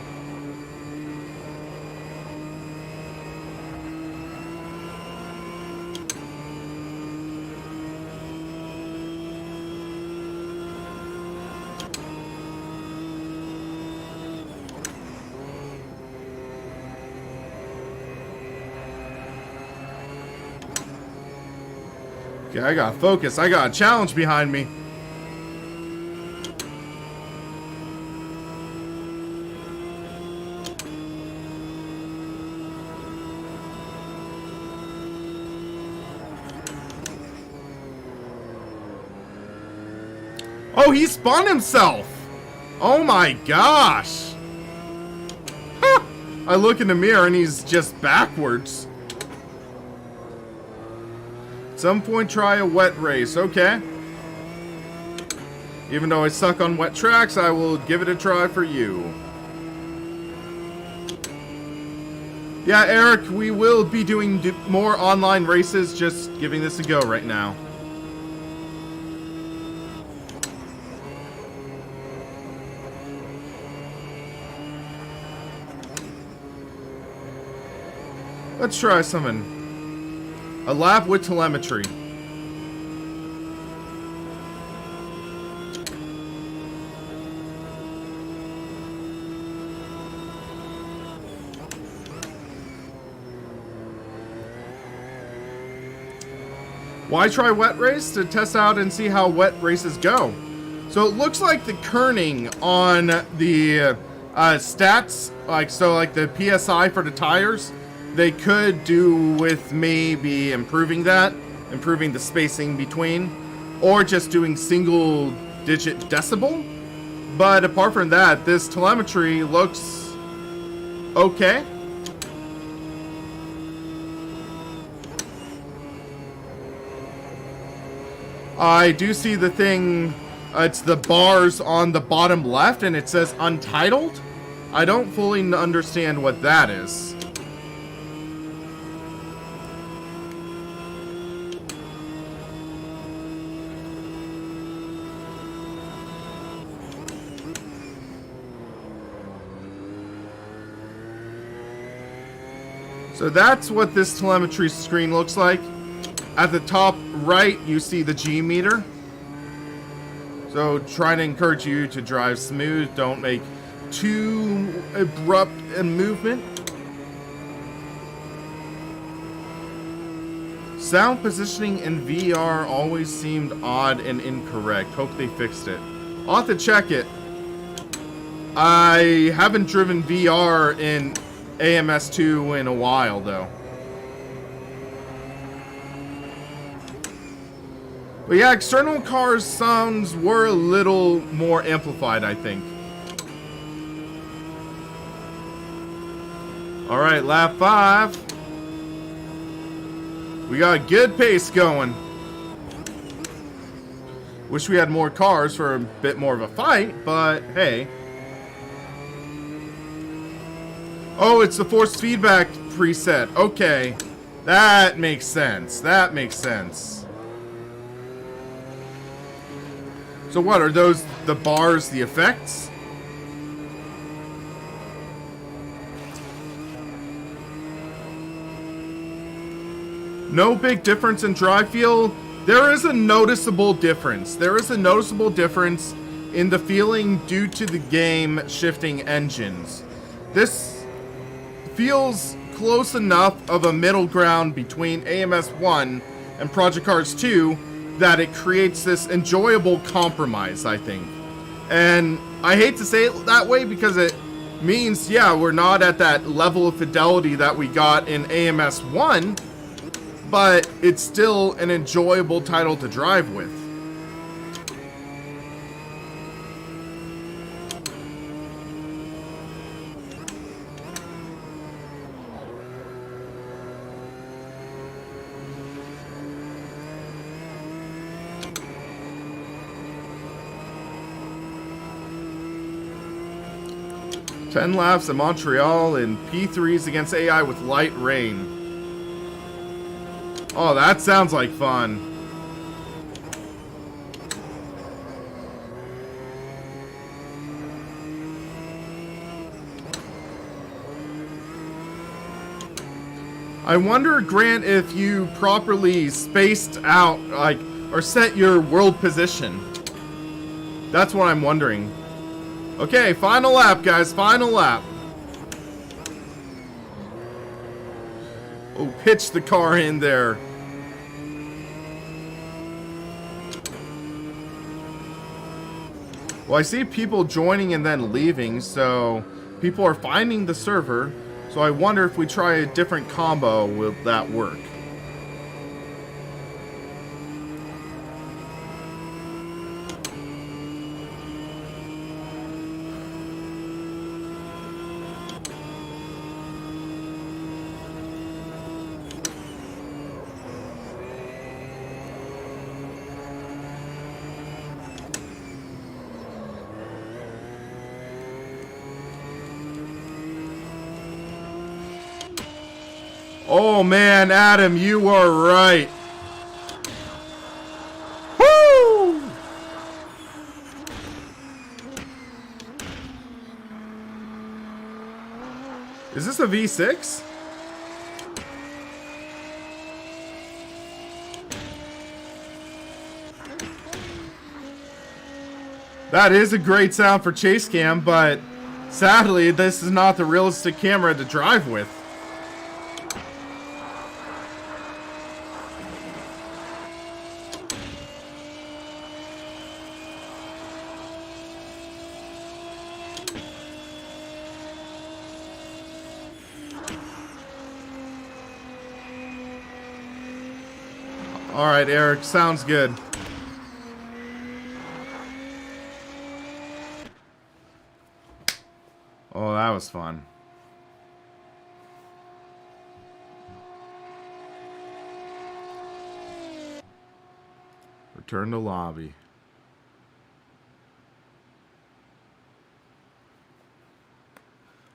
Speaker 1: Okay, I gotta focus. I got a challenge behind me. Oh, he spun himself! Oh my gosh! Huh. I look in the mirror and he's just backwards. At some point, try a wet race. Okay. Even though I suck on wet tracks, I will give it a try for you. Yeah, Eric, we will be doing more online races, just giving this a go right now. Let's try something. A lap with telemetry. Why try wet race? To test out and see how wet races go. So it looks like the kerning on the stats, like the PSI for the tires, they could do with maybe improving that, improving the spacing between, or just doing single digit decibel. But apart from that, this telemetry looks okay. I do see the thing, it's the bars on the bottom left and it says Untitled. I don't fully understand what that is. So that's what this telemetry screen looks like. At the top right, you see the G meter. So trying to encourage you to drive smooth. Don't make too abrupt a movement. Sound positioning in VR always seemed odd and incorrect. Hope they fixed it. I'll have to check it. I haven't driven VR in AMS2 in a while, though. But yeah, external cars' sounds were a little more amplified, I think. Alright, lap 5. We got a good pace going. Wish we had more cars for a bit more of a fight, but hey. Oh, it's the force feedback preset. Okay. That makes sense. That makes sense. So what, are those the bars, the effects? No big difference in drive feel. There is a noticeable difference. There is a noticeable difference in the feeling due to the game shifting engines. This feels close enough of a middle ground between AMS 1 and Project Cars 2 that it creates this enjoyable compromise, I think. And I hate to say it that way because it means, yeah, we're not at that level of fidelity that we got in AMS 1, but it's still an enjoyable title to drive with. Ten laps in Montreal and P3s against AI with light rain. Oh, that sounds like fun. I wonder, Grant, if you properly spaced out, like, or set your world position. That's what I'm wondering. Okay, final lap, guys. Final lap. Oh, pitch the car in there. Well, I see people joining and then leaving, so people are finding the server. So I wonder if we try a different combo, will that work? Oh man, Adam, you are right. Woo! Is this a V6? That is a great sound for chase cam, but sadly, this is not the realistic camera to drive with. Alright, Eric, sounds good. Oh, that was fun. Return to lobby.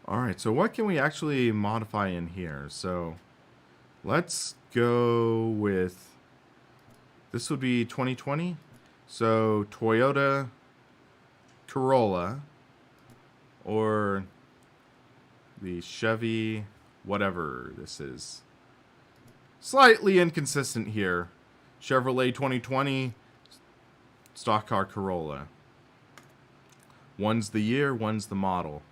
Speaker 1: Alright, so what can we actually modify in here? So, let's go with... This would be 2020. So, Toyota Corolla. Or the Chevy, whatever this is. Slightly inconsistent here. Chevrolet 2020, stock car Corolla. One's the year, one's the model.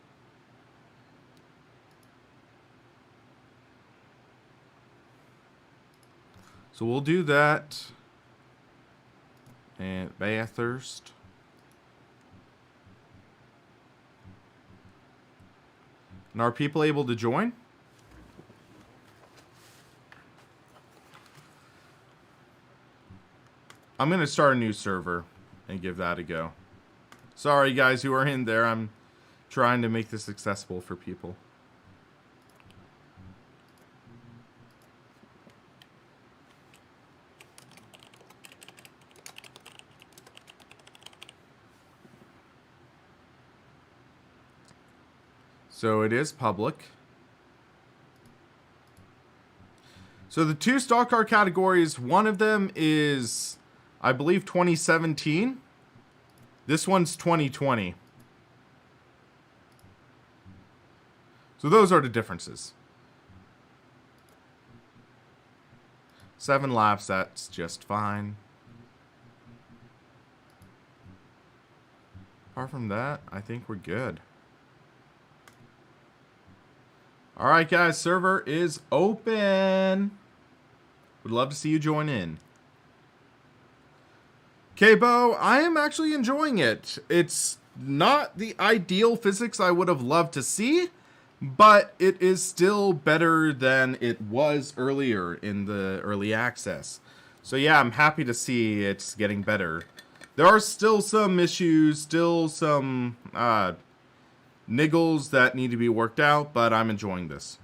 Speaker 1: So we'll do that. And Bathurst. And are people able to join? I'm going to start a new server and give that a go. Sorry guys who are in there, I'm trying to make this accessible for people. So it is public. So the two stock car categories, one of them is, I believe, 2017. This one's 2020. So those are the differences. 7 laps, that's just fine. Apart from that, I think we're good. Alright guys, server is open. Would love to see you join in. Okay, Bo, I am actually enjoying it. It's not the ideal physics I would have loved to see, but it is still better than it was earlier in the early access. So yeah, I'm happy to see it's getting better. There are still some issues, still some niggles that need to be worked out, but I'm enjoying this.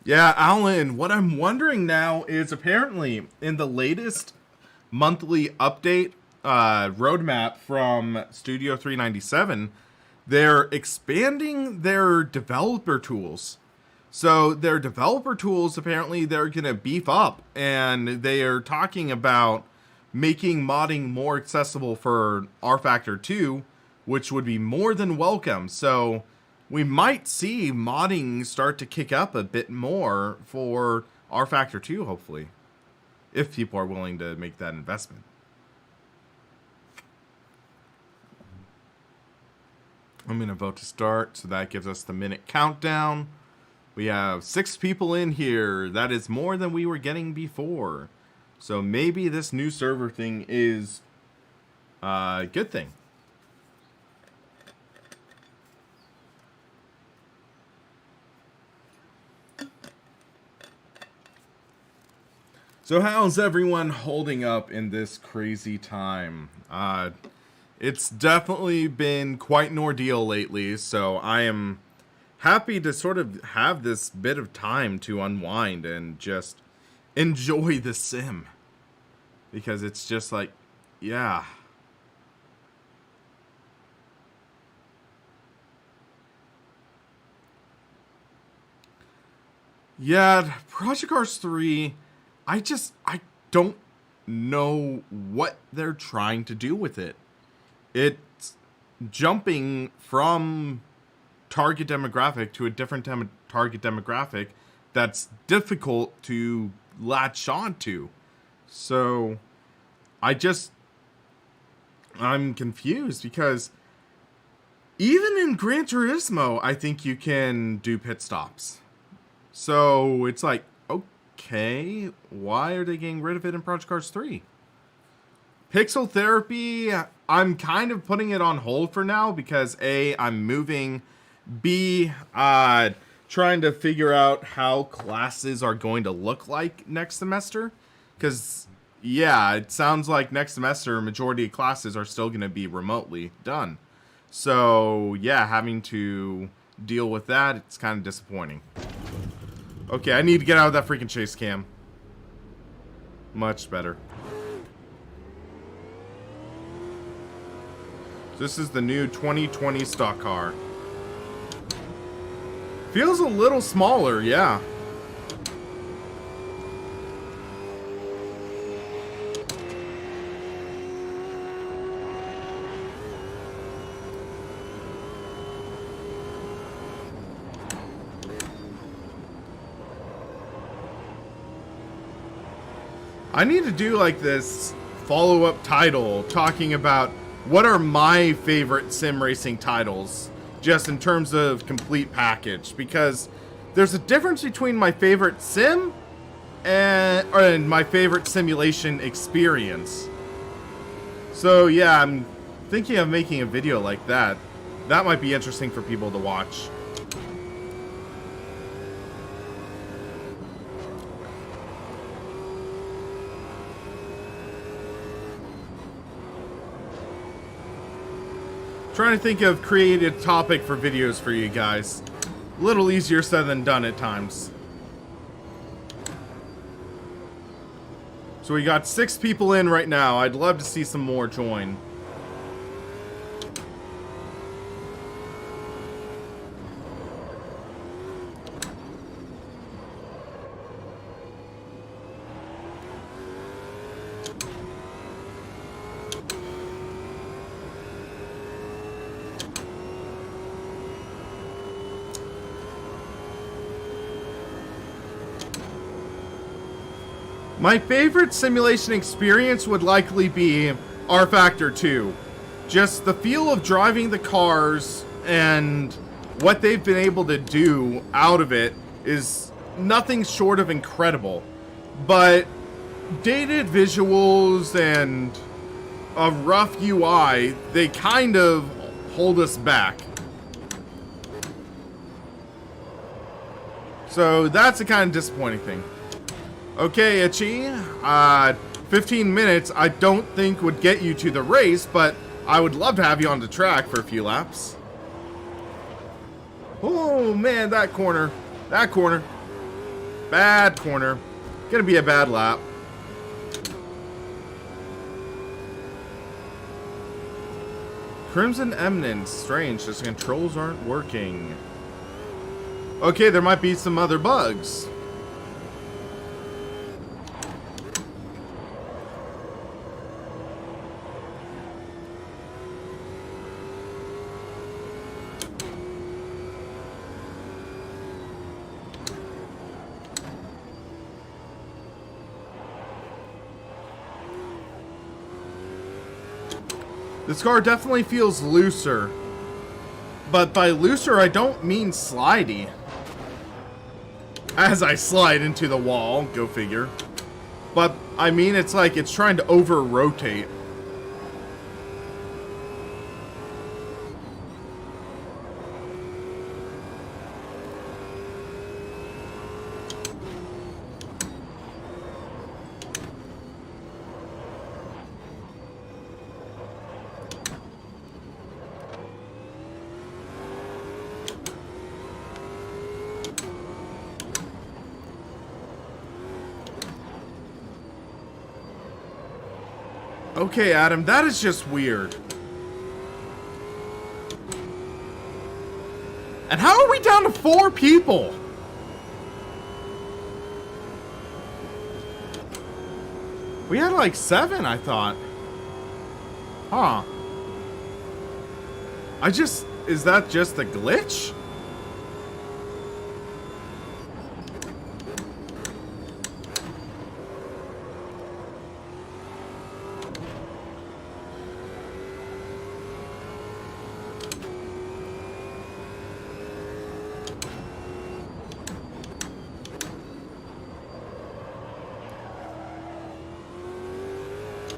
Speaker 1: Yeah, Alan, what I'm wondering now is apparently in the latest monthly update roadmap from Studio 397, they're expanding their developer tools. So their developer tools, apparently they're going to beef up, and they are talking about making modding more accessible for rFactor 2, which would be more than welcome. So we might see modding start to kick up a bit more for rFactor 2, hopefully, if people are willing to make that investment. I'm going to vote to start, so that gives us the minute countdown. We have 6 people in here. That is more than we were getting before. So maybe this new server thing is a good thing. So how's everyone holding up in this crazy time? It's definitely been quite an ordeal lately, so I am happy to sort of have this bit of time to unwind and just enjoy the sim. Because it's just like, yeah. Yeah, Project Cars 3, I don't know what they're trying to do with it. It's jumping from target demographic to a different target demographic that's difficult to latch on to. So I'm confused because even in Gran Turismo, I think you can do pit stops. So it's like, okay, why are they getting rid of it in Project Cars 3? Pixel therapy, I'm kind of putting it on hold for now because A, I'm moving, B, trying to figure out how classes are going to look like next semester. Because, yeah, it sounds like next semester, majority of classes are still going to be remotely done. So, yeah, having to deal with that, it's kind of disappointing. Okay, I need to get out of that freaking chase cam. Much better. This is the new 2020 stock car. Feels a little smaller, yeah. I need to do like this follow-up title talking about what are my favorite sim racing titles, just in terms of complete package, because there's a difference between my favorite sim and my favorite simulation experience. So yeah, I'm thinking of making a video like that. That might be interesting for people to watch. Trying to think of creative topic for videos for you guys. A little easier said than done at times. So we got 6 people in right now. I'd love to see some more join. My favorite simulation experience would likely be R Factor 2. Just the feel of driving the cars and what they've been able to do out of it is nothing short of incredible. But dated visuals and a rough UI, they kind of hold us back. So that's a kind of disappointing thing. Okay, Itchy, 15 minutes I don't think would get you to the race, but I would love to have you on the track for a few laps. Oh man, that corner. Bad corner. Gonna be a bad lap. Crimson Eminence, strange, the controls aren't working. Okay, there might be some other bugs. This car definitely feels looser. But by looser, I don't mean slidey. as I slide into the wall. Go figure. But, I mean, it's like it's trying to over-rotate. Okay, Adam, that is just weird. And how are we down to 4 people? We had like 7, I thought. Huh. Is that just a glitch?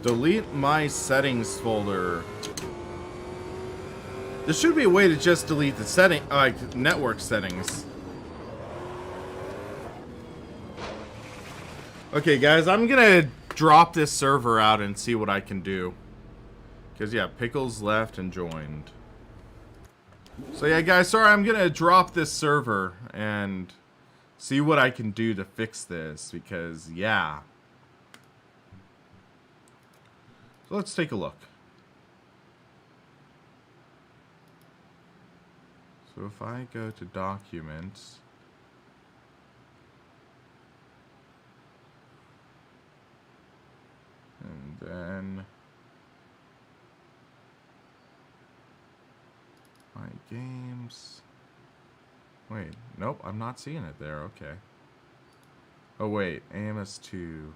Speaker 1: Delete my settings folder. There should be a way to just delete the setting, like network settings. Okay, guys, I'm gonna drop this server out and see what I can do. Because, yeah, Pickles left and joined. So, yeah, guys, sorry, I'm gonna drop this server and see what I can do to fix this. Because, yeah. So let's take a look. So if I go to Documents, and then my games. Wait, nope, I'm not seeing it there. Okay. Oh wait, AMS2.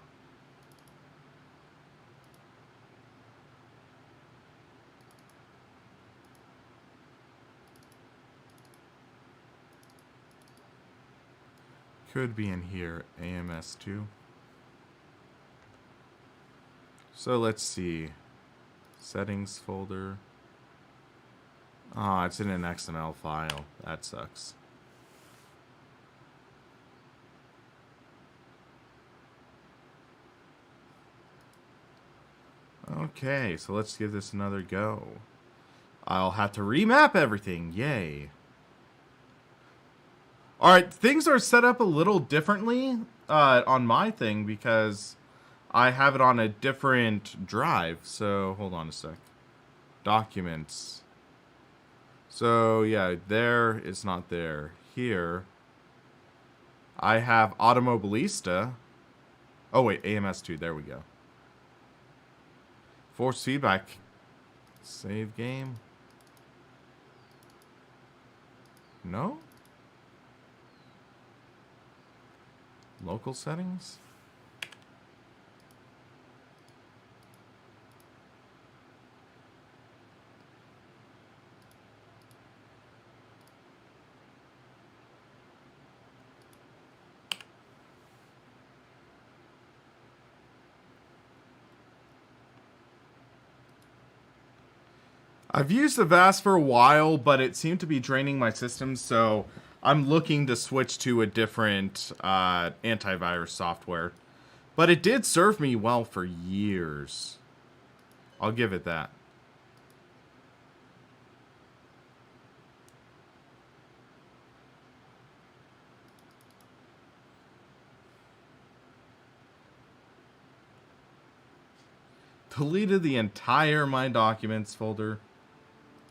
Speaker 1: Could be in here, AMS2. So let's see. Settings folder. Ah, it's in an XML file. That sucks. Okay, so let's give this another go. I'll have to remap everything. Yay. Alright, things are set up a little differently on my thing because I have it on a different drive. So, hold on a sec. Documents. So, yeah, there is not there. Here, I have Automobilista. Oh, wait, AMS2. There we go. Force feedback. Save game. No? Local settings? I've used Avast for a while, but it seemed to be draining my system, so I'm looking to switch to a different antivirus software. But it did serve me well for years. I'll give it that. Deleted the entire My Documents folder.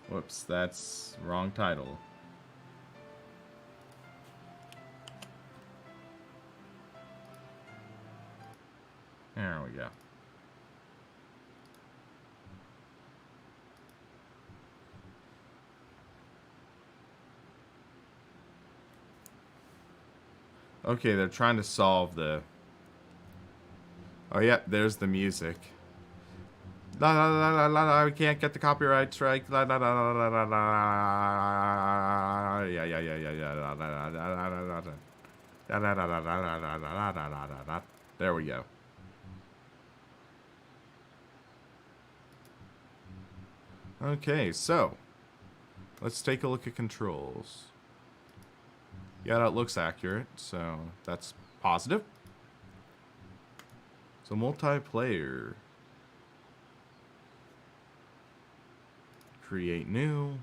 Speaker 1: Whoops, that's wrong title. There we go. Okay, they're trying to solve the... Oh, yeah, there's the music. La la la la la la, we can't get the copyright strike. La la la la la la la. Yeah, yeah, yeah, yeah, yeah. La la la la la la. There we go. Okay, so let's take a look at controls. Yeah, that looks accurate, so that's positive. So multiplayer. Create new.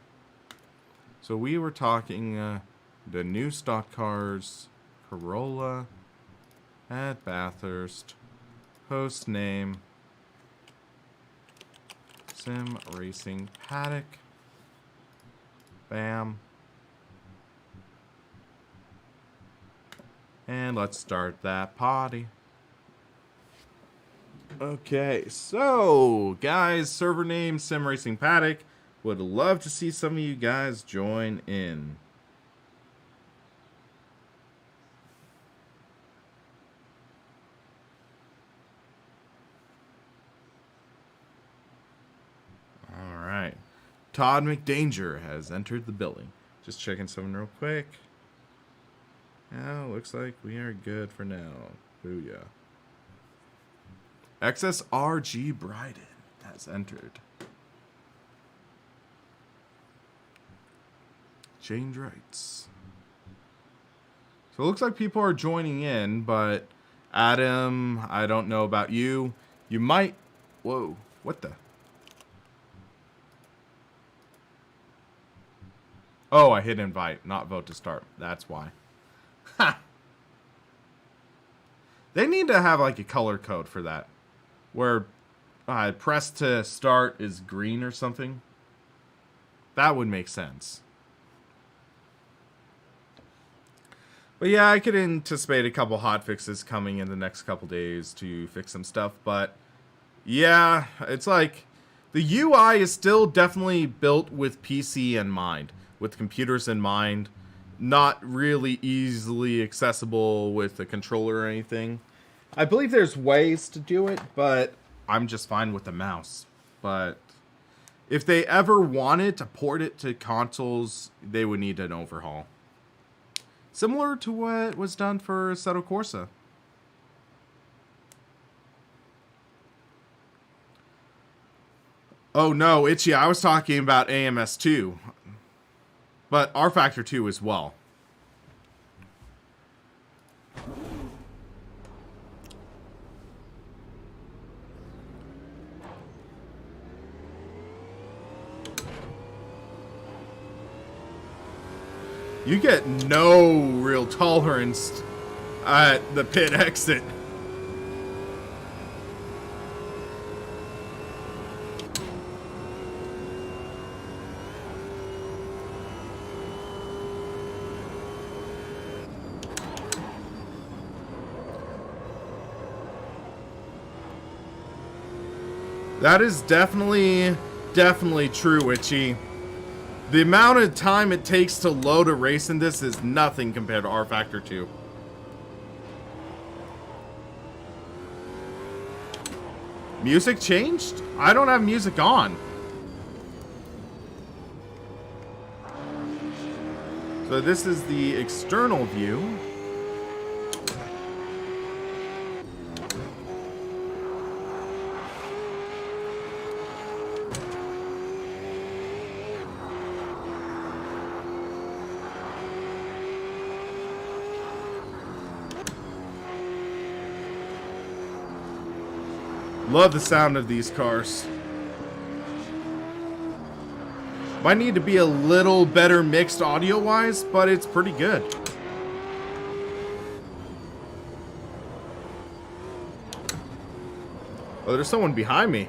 Speaker 1: So we were talking the new stock cars, Corolla, at Bathurst, host name, Sim Racing Paddock, bam. And let's start that party. Okay, so guys, server name Sim Racing Paddock. Would love to see some of you guys join in. All right, Todd McDanger has entered the building. Just checking something real quick. Yeah, looks like we are good for now. Booyah. XSRG Bryden has entered. Change rights. So it looks like people are joining in, but Adam, I don't know about you. You might... Whoa, what the... Oh, I hit invite, not vote to start. That's why. Ha! They need to have like a color code for that. Where press to start is green or something. That would make sense. But yeah, I could anticipate a couple hotfixes coming in the next couple days to fix some stuff. But yeah, it's like the UI is still definitely built with PC in mind, with computers in mind. Not really easily accessible with a controller or anything. I believe there's ways to do it, but I'm just fine with the mouse. But if they ever wanted to port it to consoles, they would need an overhaul. Similar to what was done for Assetto Corsa. Oh no, Itchy, I was talking about AMS2. But R Factor 2 as well. You get no real tolerance at the pit exit. That is definitely true, Itchy. The amount of time it takes to load a race in this is nothing compared to R Factor 2. Music changed? I don't have music on. So this is the external view. Love the sound of these cars. Might need to be a little better mixed audio-wise, but it's pretty good. Oh, there's someone behind me.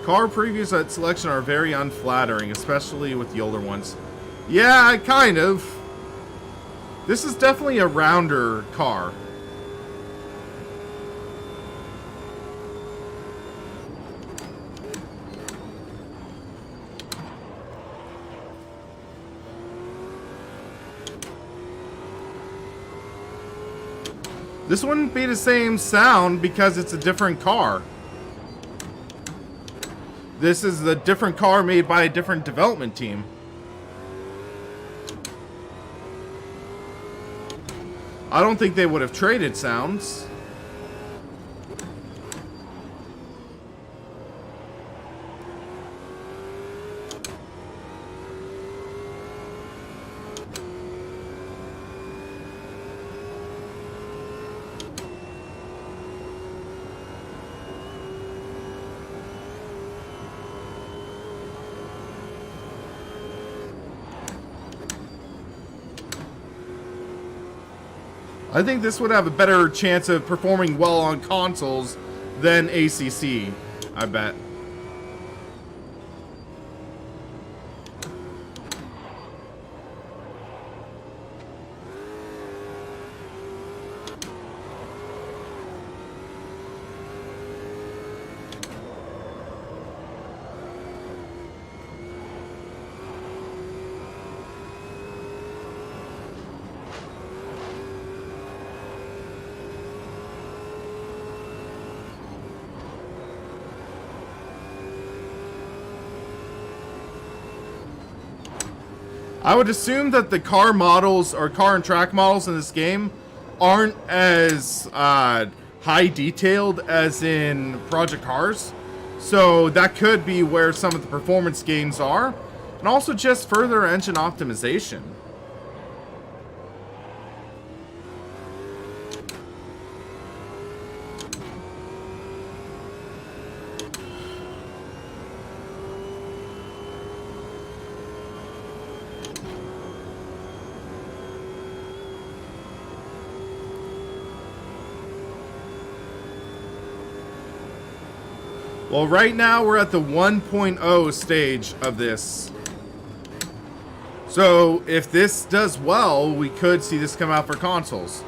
Speaker 1: Car previews at selection are very unflattering, especially with the older ones. Yeah, kind of. This is definitely a rounder car. This wouldn't be the same sound because it's a different car. This is a different car made by a different development team. I don't think they would have traded sounds. I think this would have a better chance of performing well on consoles than ACC, I bet. I would assume that the car models or car and track models in this game aren't as high detailed as in Project Cars. So that could be where some of the performance gains are. And also just further engine optimization. Well, right now we're at the 1.0 stage of this. So if this does well, we could see this come out for consoles.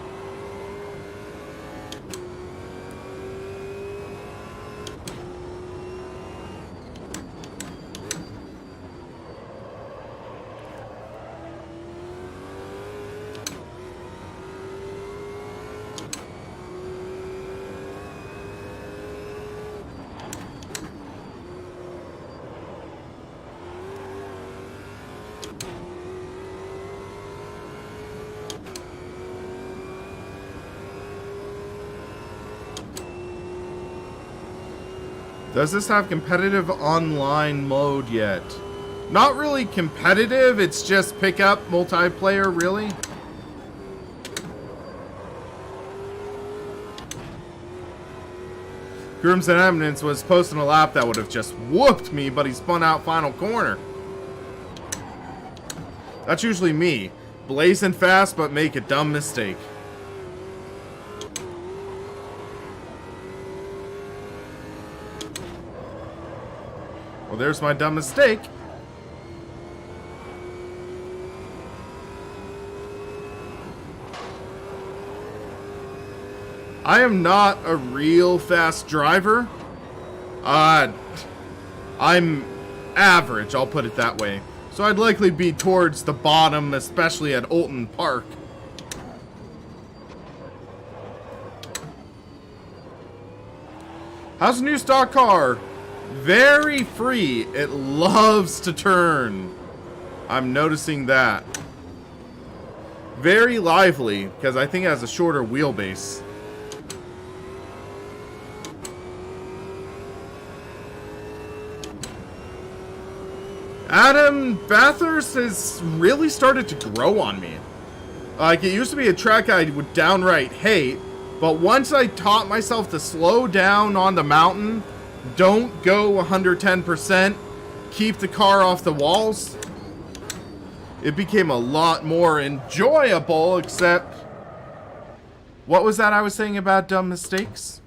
Speaker 1: Does this have competitive online mode yet? Not really competitive, it's just pick up multiplayer, really. Crimson Eminence was posting a lap that would have just whooped me, but he spun out final corner. That's usually me. Blazing fast, but make a dumb mistake. Well, there's my dumb mistake. I am not a real fast driver. I'm average, I'll put it that way. So I'd likely be towards the bottom, especially at Olton Park. How's the new stock car? Very free. It loves to turn. I'm noticing that. Very lively, because I think it has a shorter wheelbase. Adam Bathurst has really started to grow on me. Like, it used to be a track I would downright hate, but once I taught myself to slow down on the mountain, don't go 110%, keep the car off the walls, it became a lot more enjoyable, except... What was that I was saying about dumb mistakes?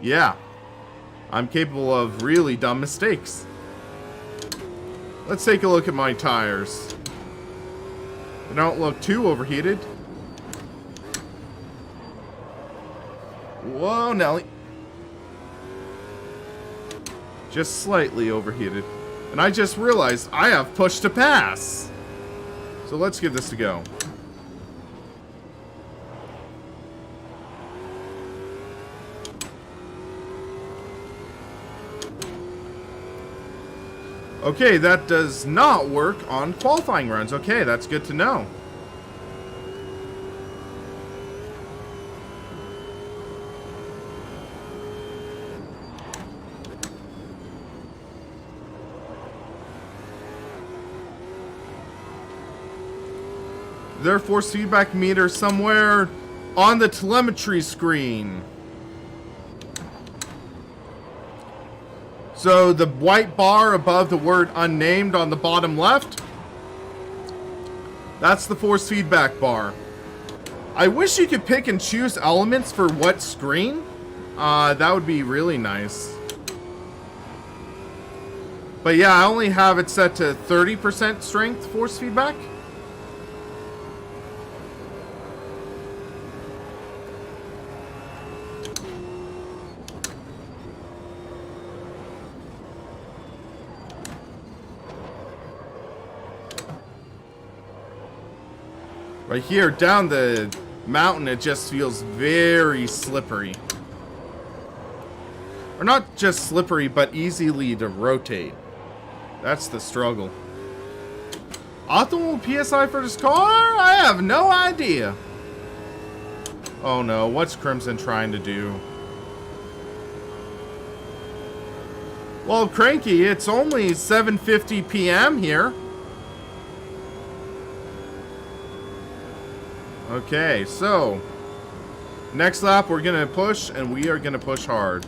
Speaker 1: Yeah. I'm capable of really dumb mistakes. Let's take a look at my tires. They don't look too overheated. Whoa, Nelly. Just slightly overheated. And I just realized I have push to pass. So let's give this a go. Okay, that does not work on qualifying runs. Okay, that's good to know. Their force feedback meter somewhere on the telemetry screen. So the white bar above the word unnamed on the bottom left, that's the force feedback bar. I wish you could pick and choose elements for what screen. That would be really nice. But yeah, I only have it set to 30% strength force feedback. Right here, down the mountain, it just feels very slippery. Or not just slippery, but easily to rotate. That's the struggle. Optimal PSI for this car? I have no idea. Oh no, what's Crimson trying to do? Well, Cranky, it's only 7:50 p.m. here. Okay, so next lap we're gonna push, and we are gonna push hard.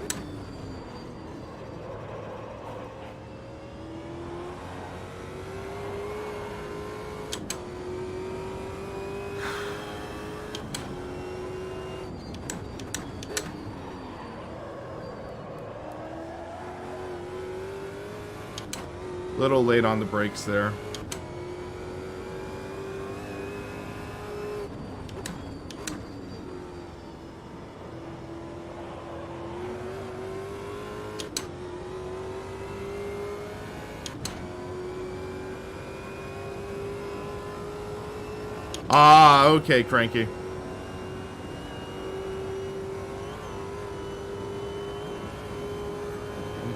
Speaker 1: Little late on the brakes there. Ah, okay, Cranky.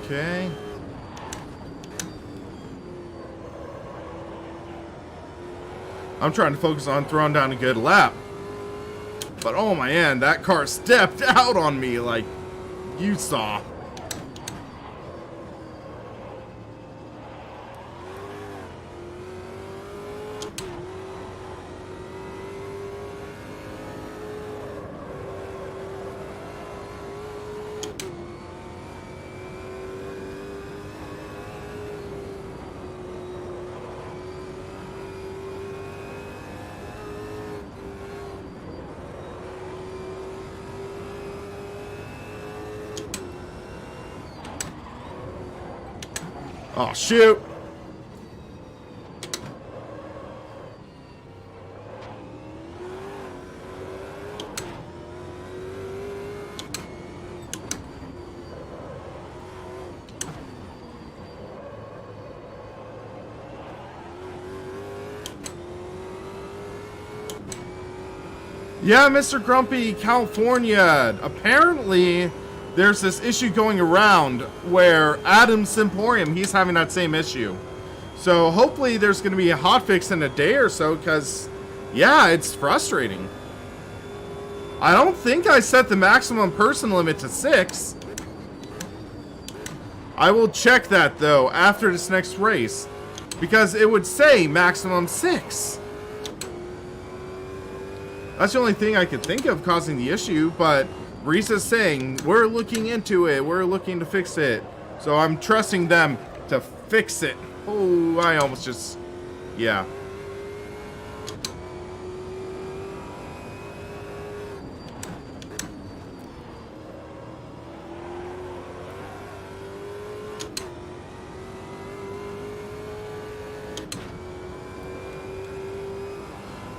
Speaker 1: Okay. I'm trying to focus on throwing down a good lap. But oh man, that car stepped out on me like you saw. Oh, shoot. Yeah, Mr. Grumpy, California. Apparently, there's this issue going around where Adam Simporium, he's having that same issue. So hopefully there's going to be a hotfix in a day or so, because, yeah, it's frustrating. I don't think I set the maximum person limit to 6. I will check that, though, after this next race, because it would say maximum 6. That's the only thing I could think of causing the issue, but Reiza's saying, we're looking into it, we're looking to fix it. So I'm trusting them to fix it. Oh, I almost just, yeah.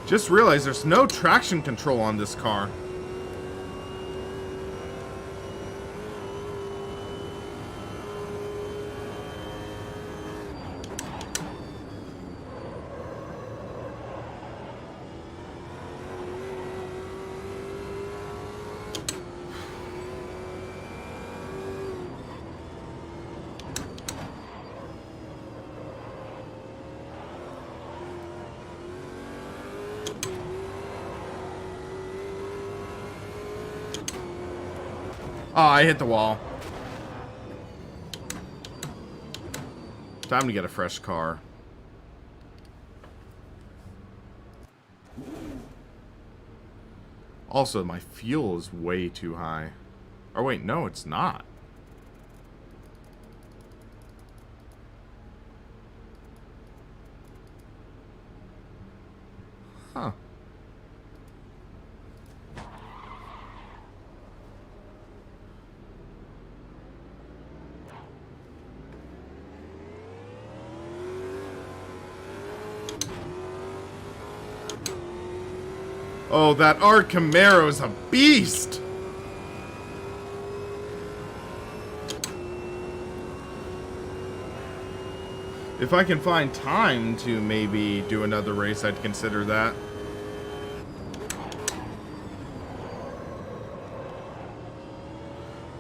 Speaker 1: Just realized there's no traction control on this car. Oh, I hit the wall. Time to get a fresh car. Also, my fuel is way too high. Or wait, no, it's not. Huh. Oh, that art Camaro's a beast! If I can find time to maybe do another race, I'd consider that.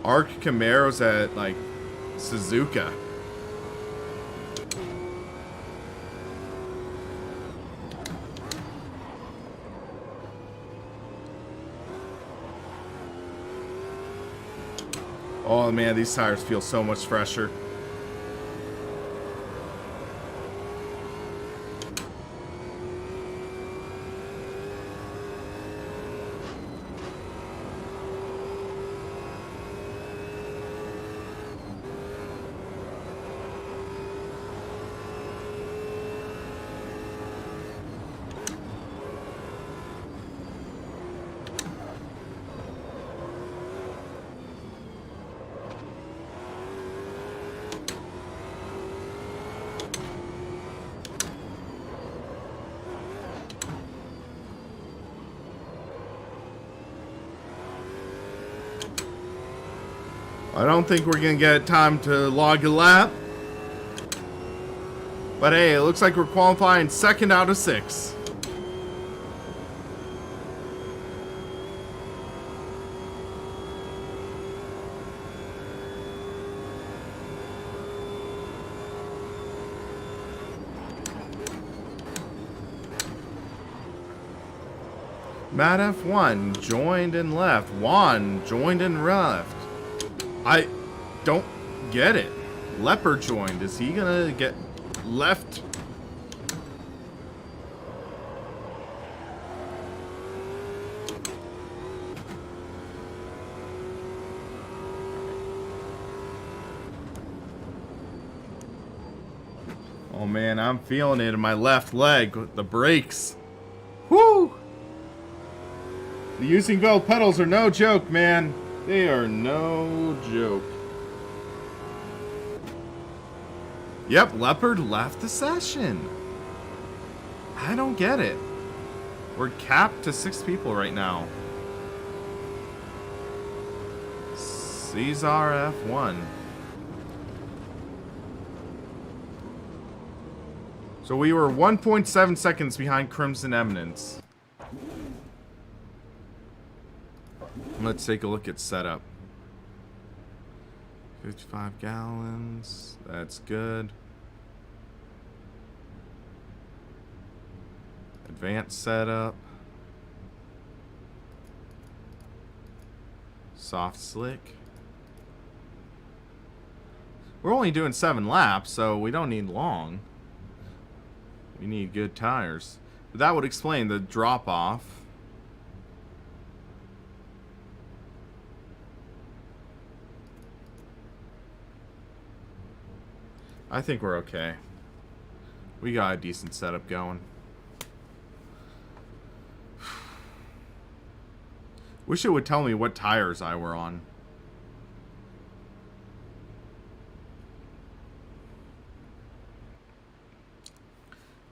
Speaker 1: Arc Camaro's at, like, Suzuka. Oh man, these tires feel so much fresher. I don't think we're going to get time to log a lap. But hey, it looks like we're qualifying 2nd out of 6. Matt F1 joined and left. Juan joined and left. I don't get it. Leopard joined. Is he gonna get left? Oh man, I'm feeling it in my left leg with the brakes. Woo! The Heusinkveld pedals are no joke, man. They are no joke. Yep, Leopard left the session. I don't get it. We're capped to 6 people right now. Caesar F1. So we were 1.7 seconds behind Crimson Eminence. Let's take a look at setup. 55 gallons. That's good. Advanced setup. Soft slick. We're only doing 7 laps, so we don't need long. We need good tires. But that would explain the drop off. I think we're okay. We got a decent setup going. Wish it would tell me what tires I were on.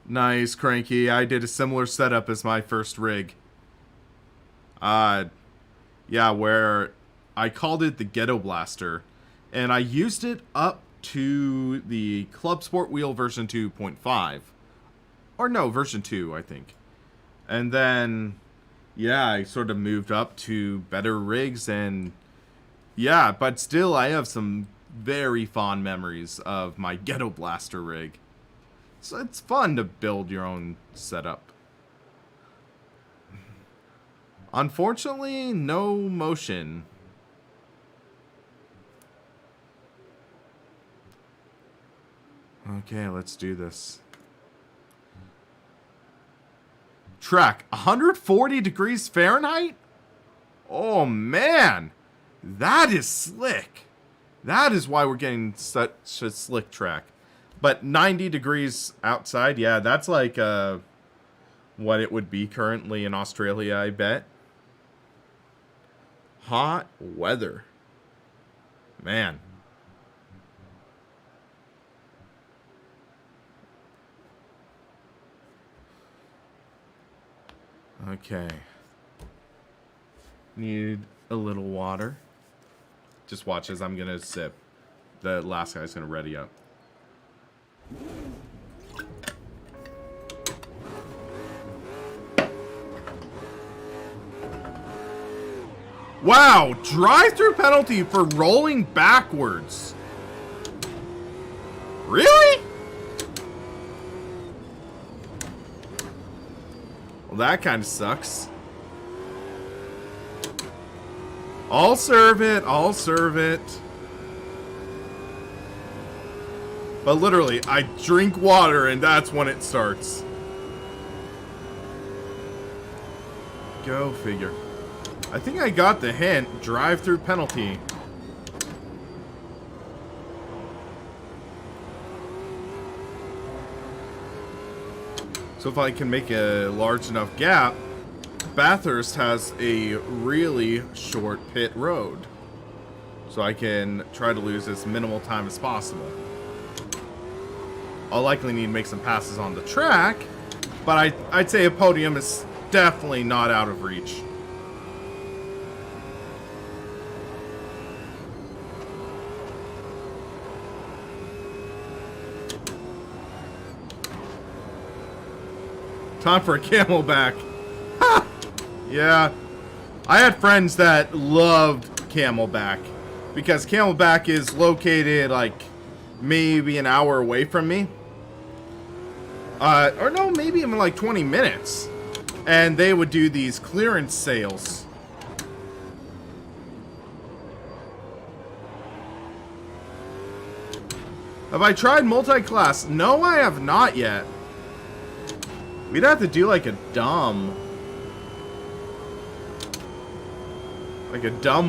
Speaker 1: Nice, Cranky. I did a similar setup as my first rig. Yeah, where I called it the Ghetto Blaster. And I used it up to the Club Sport Wheel version 2.5. Or no, version 2, I think. And then, yeah, I sort of moved up to better rigs and, yeah, but still I have some very fond memories of my Ghetto Blaster rig. So it's fun to build your own setup. Unfortunately, no motion. Okay, let's do this. Track 140 degrees Fahrenheit? Oh man, that is slick. That is why we're getting such a slick track. But 90 degrees outside, yeah, that's like what it would be currently in Australia, I bet. Hot weather. Man. Okay. Need a little water. Just watch as I'm gonna sip. The last guy's gonna ready up. Wow! Drive-through penalty for rolling backwards. Really? Well, that kind of sucks. I'll serve it. I'll serve it. But literally, I drink water and that's when it starts. Go figure. I think I got the hint. Drive-through penalty. So if I can make a large enough gap, Bathurst has a really short pit road. So I can try to lose as minimal time as possible. I'll likely need to make some passes on the track, but I'd say a podium is definitely not out of reach. Time for a Camelback. Ha! Yeah. I had friends that loved Camelback because Camelback is located like maybe an hour away from me. Or no, maybe even like 20 minutes. And they would do these clearance sales. Have I tried multi-class? No, I have not yet. We'd have to do like a dumb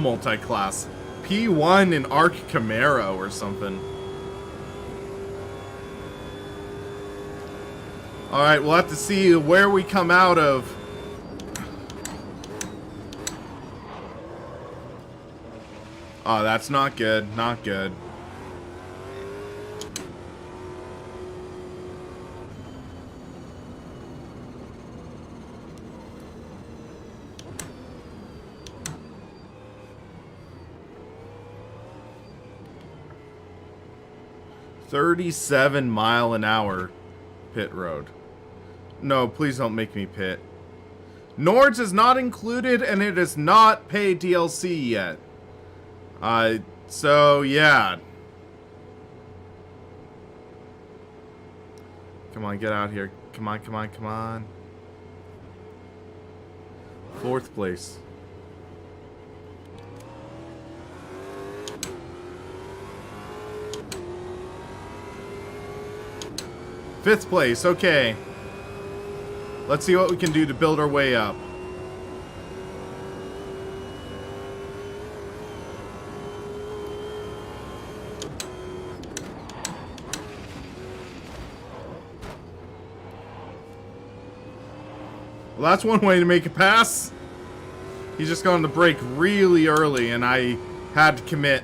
Speaker 1: multi-class. P1 in Arc Camaro or something. Alright, we'll have to see where we come out of. Oh, that's not good. Not good. $37-mile-an-hour pit road. No, please don't make me pit. Nords is not included, and it is not paid DLC yet. So yeah. Come on, get out here. Come on, come on, come on. 4th place. Fifth place, okay. Let's see what we can do to build our way up. Well, that's one way to make a pass. He's just going to brake really early, and I had to commit.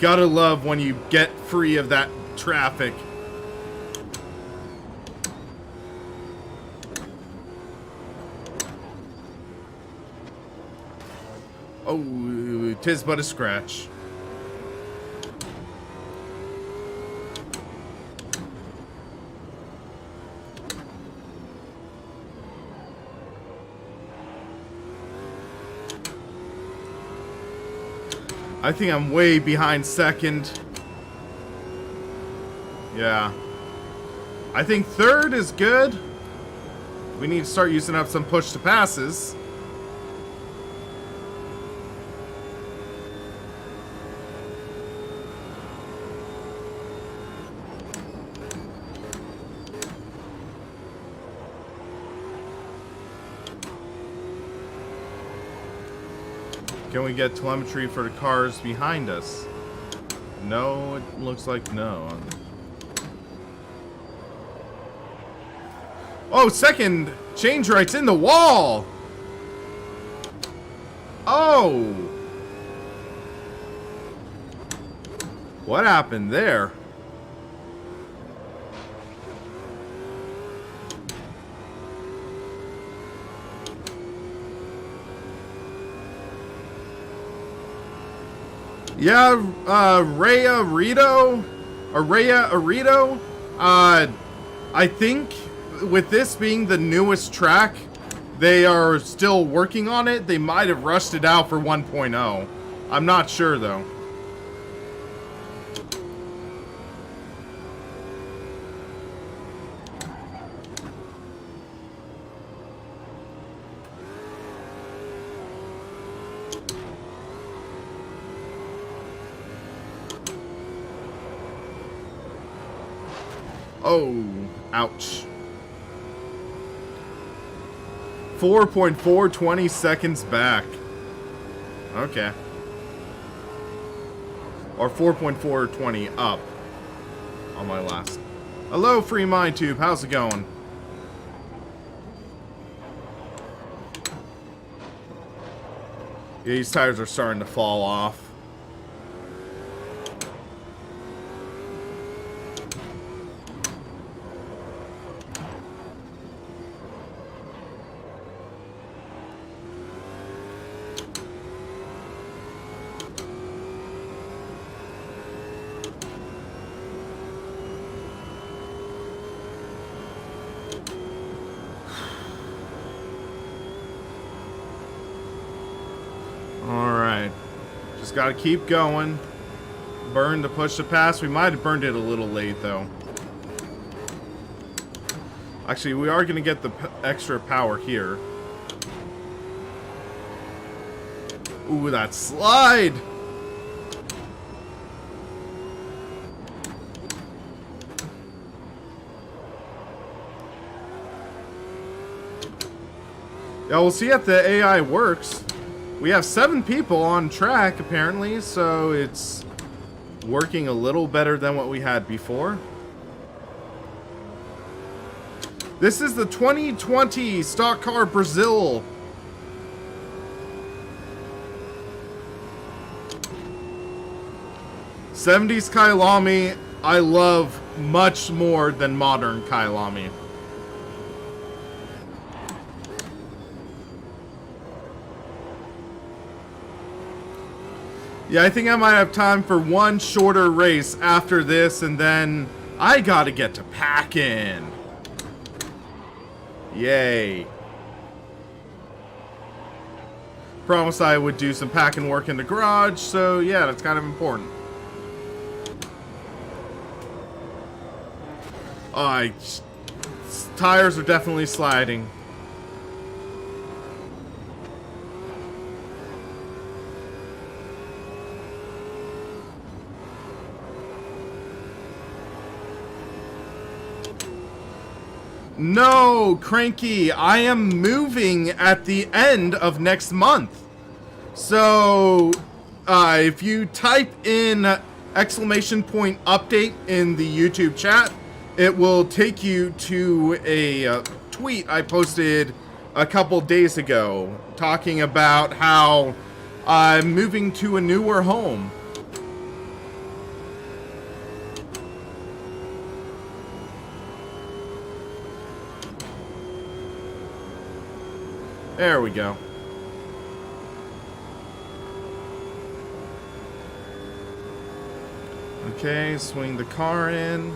Speaker 1: Gotta love when you get free of that traffic. Oh, 'tis but a scratch. I think I'm way behind second. Yeah. I think third is good. We need to start using up some push to passes. Can we get telemetry for the cars behind us? No, it looks like no. Oh, second change right's in the wall. Oh. What happened there? Yeah, Reiza Studios. I think with this being the newest track, they are still working on it. They might have rushed it out for 1.0. I'm not sure though. Oh, ouch. 4.4, 20 seconds back. Okay. Or 4.420 up on my last. Hello, Free Mind Tube. How's it going? Yeah, these tires are starting to fall off. Got to keep going. Burn to push the pass. We might have burned it a little late, though. Actually, we are going to get the extra power here. Ooh, that slide! Yeah, we'll see if the AI works. We have 7 people on track, apparently, so it's working a little better than what we had before. This is the 2020 Stock Car Brazil. '70s Kyalami, I love much more than modern Kyalami. Yeah, I think I might have time for one shorter race after this, and then I gotta get to packing. Yay. Promised I would do some packing work in the garage, so yeah, that's kind of important. Tires are definitely sliding. No, Cranky, I am moving at the end of next month. So, if you type in !update in the YouTube chat, it will take you to a tweet I posted a couple days ago talking about how I'm moving to a newer home. There we go. Okay, swing the car in.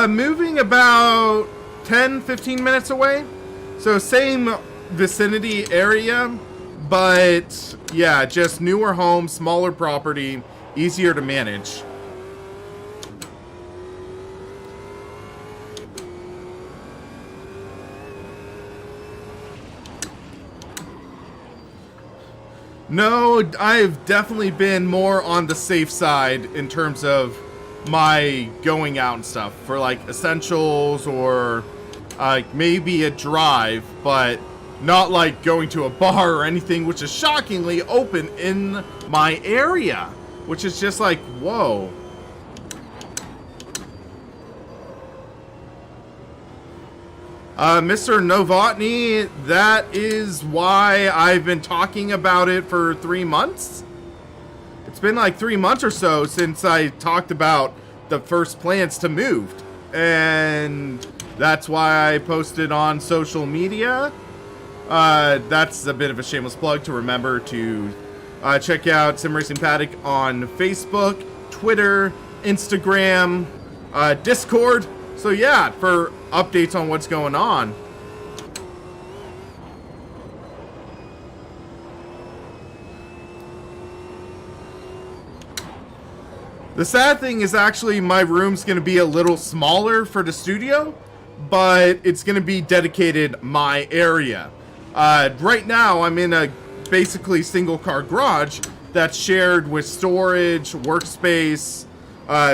Speaker 1: Moving about 10-15 minutes away. So same vicinity area, but yeah, just newer home, smaller property, easier to manage. No, I've definitely been more on the safe side in terms of my going out and stuff for like essentials or maybe a drive, but not like going to a bar or anything, which is shockingly open in my area, which is just like, whoa. Mr. Novotny, that is why I've been talking about it for 3 months. It's been like 3 months or so since I talked about the first plans to move. And that's why I posted on social media. That's a bit of a shameless plug to remember to check out Sim Racing Paddock on Facebook, Twitter, Instagram, Discord. So yeah, for updates on what's going on. The sad thing is actually my room's going to be a little smaller for the studio, but it's going to be dedicated my area. Right now I'm in a basically single car garage that's shared with storage, workspace,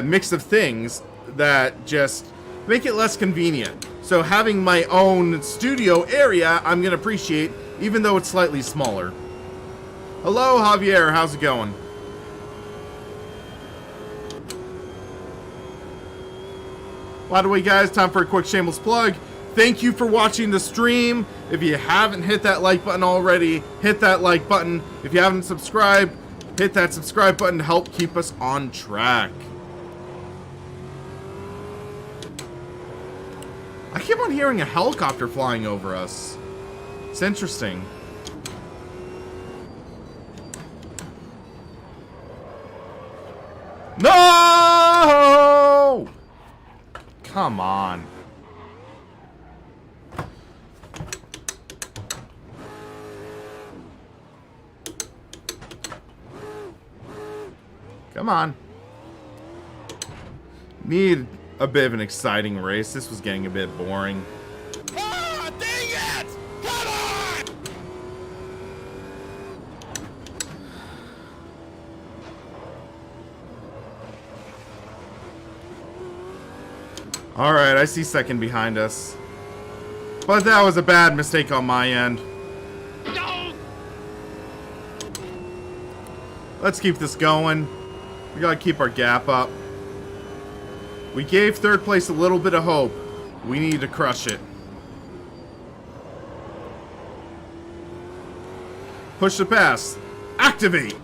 Speaker 1: mix of things that just make it less convenient. So having my own studio area, I'm going to appreciate, even though it's slightly smaller. Hello, Javier. How's it going? By the way, guys, time for a quick shameless plug. Thank you for watching the stream. If you haven't hit that like button already, hit that like button. If you haven't subscribed, hit that subscribe button to help keep us on track. I keep on hearing a helicopter flying over us. It's interesting. No! Come on. Come on. Need a bit of an exciting race. This was getting a bit boring.
Speaker 2: Ah, dang it! Come on!
Speaker 1: Alright, I see second behind us. But that was a bad mistake on my end.
Speaker 2: No!
Speaker 1: Let's keep this going. We gotta keep our gap up. We gave third place a little bit of hope. We need to crush it. Push the pass. Activate!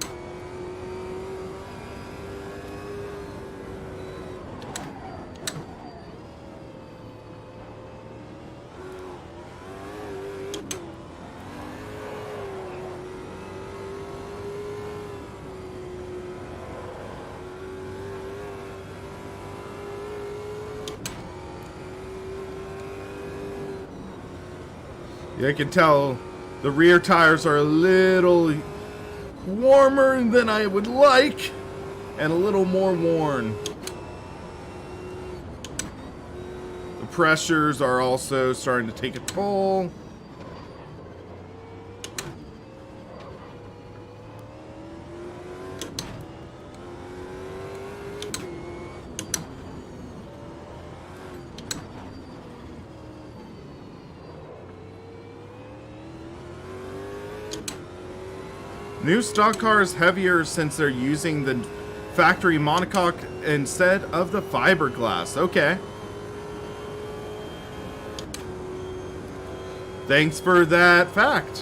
Speaker 1: Yeah, I can tell the rear tires are a little warmer than I would like, and a little more worn. The pressures are also starting to take a toll. New stock car is heavier since they're using the factory monocoque instead of the fiberglass. Okay. Thanks for that fact.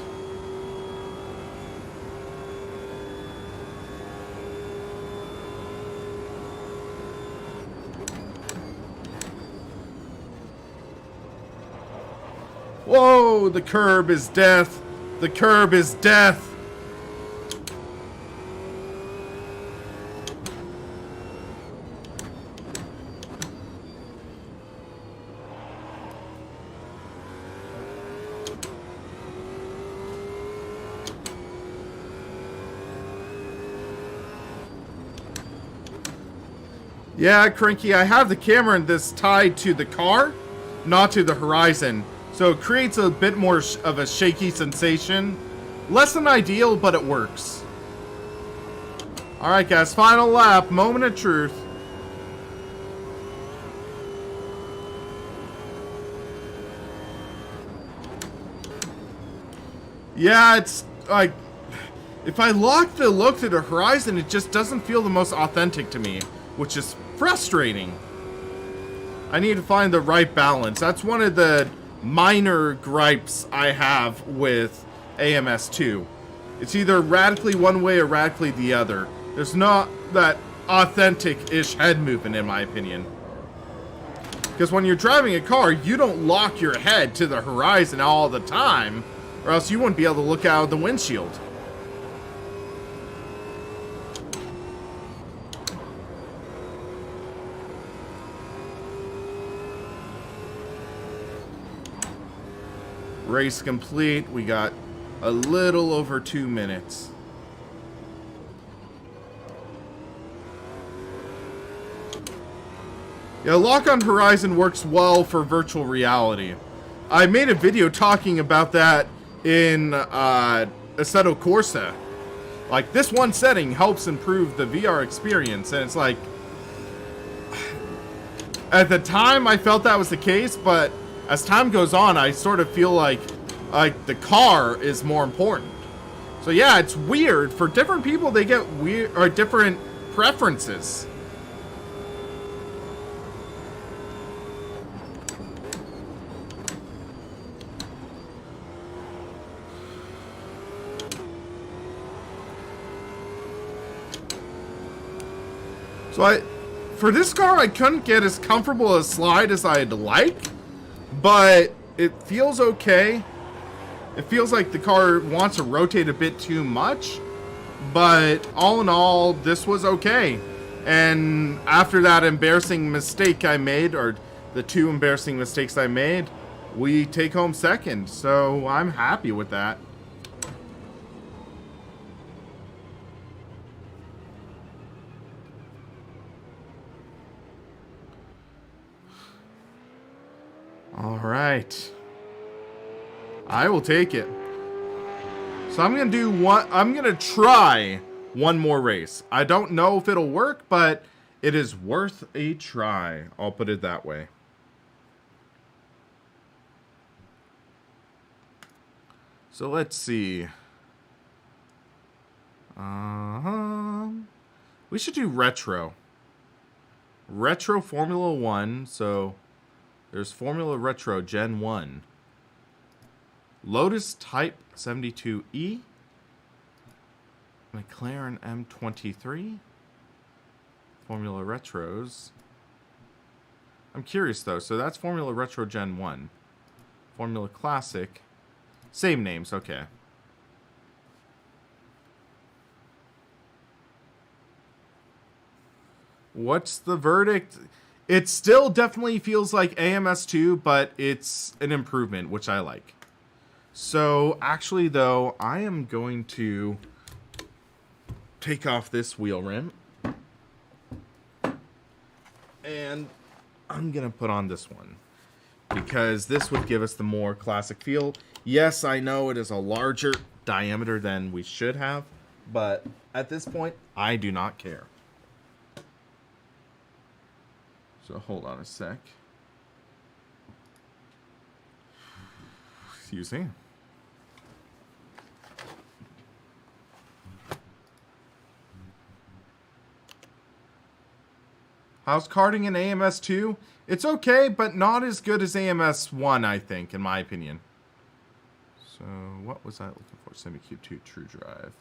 Speaker 1: Whoa, the curb is death. The curb is death. Yeah, Cranky, I have the camera in this tied to the car, not to the horizon. So it creates a bit more of a shaky sensation. Less than ideal, but it works. Alright guys, final lap, moment of truth. Yeah, it's like, if I lock the look to the horizon, it just doesn't feel the most authentic to me, which is frustrating. I need to find the right balance. That's one of the minor gripes I have with AMS2. It's either radically one way or radically the other. There's not that authentic-ish head movement, in my opinion. Because when you're driving a car, you don't lock your head to the horizon all the time, or else you wouldn't be able to look out of the windshield. Race complete. We got a little over 2 minutes. Yeah, Lock on Horizon works well for virtual reality. I made a video talking about that in Assetto Corsa. Like, this one setting helps improve the VR experience, and it's like, at the time I felt that was the case, but as time goes on, I sort of feel like the car is more important. So yeah, it's weird. For different people, they get weird or different preferences. So for this car, I couldn't get as comfortable a slide as I'd like, but it feels okay. It feels like the car wants to rotate a bit too much, but all in all, this was okay. And after that embarrassing mistake I made, or the 2 embarrassing mistakes I made, we take home second. So I'm happy with that. All right. I will take it. So I'm gonna try one more race. I don't know if it'll work, but it is worth a try. I'll put it that way. So let's see. We should do retro. Retro Formula 1. So there's Formula Retro Gen 1. Lotus Type 72E. Mclaren M23. Formula Retros. I'm curious though. So that's Formula Retro Gen 1. Formula Classic. Same names, okay. What's the verdict? It still definitely feels like AMS2, but it's an improvement, which I like. So, actually, though, I am going to take off this wheel rim. And I'm going to put on this one, because this would give us the more classic feel. Yes, I know it is a larger diameter than we should have, but at this point, I do not care. So hold on a sec. Excuse me. How's karting in AMS2? It's okay, but not as good as AMS1, I think, in my opinion. So, what was I looking for? Simucube 2 True Drive.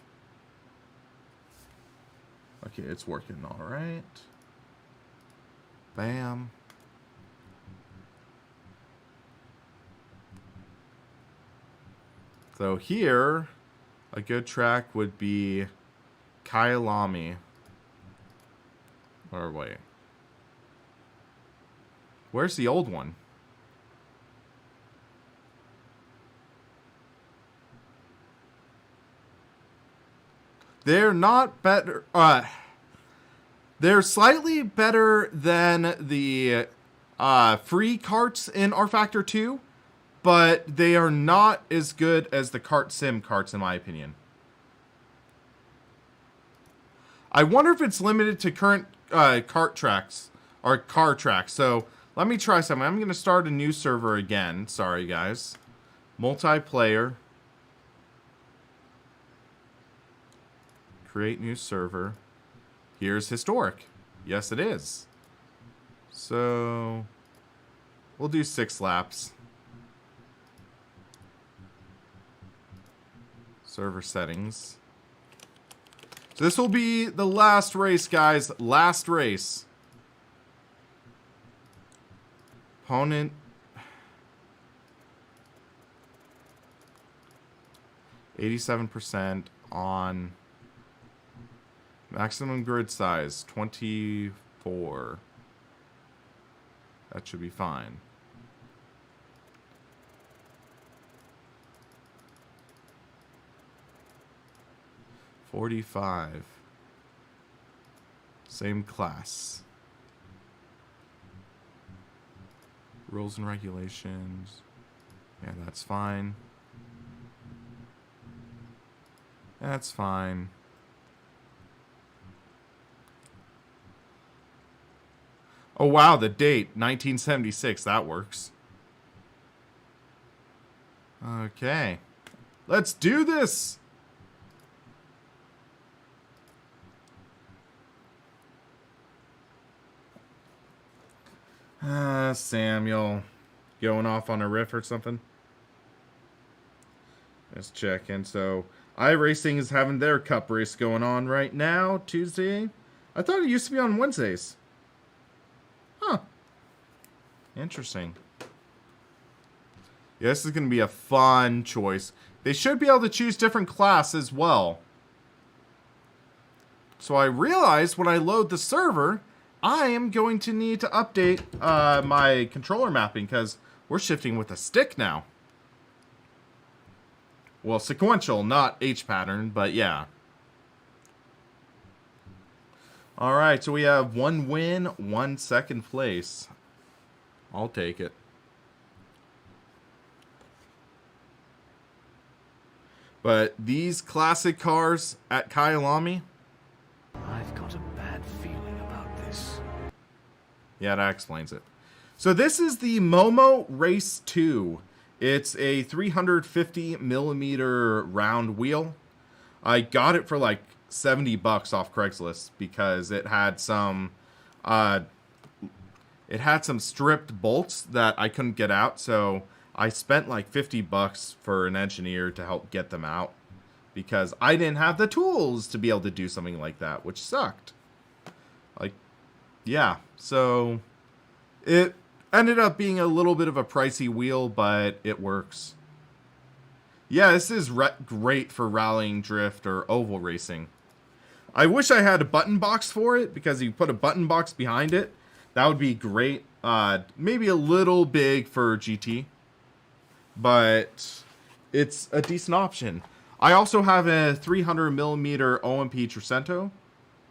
Speaker 1: Okay, it's working all right. Bam. So here, a good track would be Kyalami. Or wait. Where's the old one? They're not better. They're slightly better than the free carts in rFactor 2, but they are not as good as the kart sim carts, in my opinion. I wonder if it's limited to current kart tracks or car tracks. So let me try something. I'm going to start a new server again. Sorry, guys. Multiplayer. Create new server. Here's historic. Yes, it is. So we'll do 6 laps. Server settings. So this will be the last race, guys. Last race. Opponent. %, on. Maximum grid size, 24. That should be fine. $45. Same class. Rules and regulations. Yeah, that's fine. That's fine. Oh, wow, the date, 1976. That works. Okay. Let's do this! Samuel. Going off on a riff or something? Let's check in. So, iRacing is having their cup race going on right now, Tuesday. I thought it used to be on Wednesdays. Huh. Interesting. Yeah, this is going to be a fun choice. They should be able to choose different class as well. So I realized when I load the server, I am going to need to update my controller mapping because we're shifting with a stick now. Well, sequential, not H pattern, but yeah. Alright, so we have 1 win, 1 second place. I'll take it. But these classic cars at Kyalami,
Speaker 3: I've got a bad feeling about this.
Speaker 1: yeah, that explains it. So this is the Momo Race 2. It's a 350mm round wheel. I got it for like $70 off Craigslist because it had some stripped bolts that I couldn't get out, so I spent like $50 for an engineer to help get them out because I didn't have the tools to be able to do something like that, which sucked. Like, yeah, so it ended up being a little bit of a pricey wheel, but it works. Yeah, this is great for rallying drift or oval racing. I wish I had a button box for it, because if you put a button box behind it, that would be great. Maybe a little big for GT, but it's a decent option. I also have a 300mm OMP Trecento,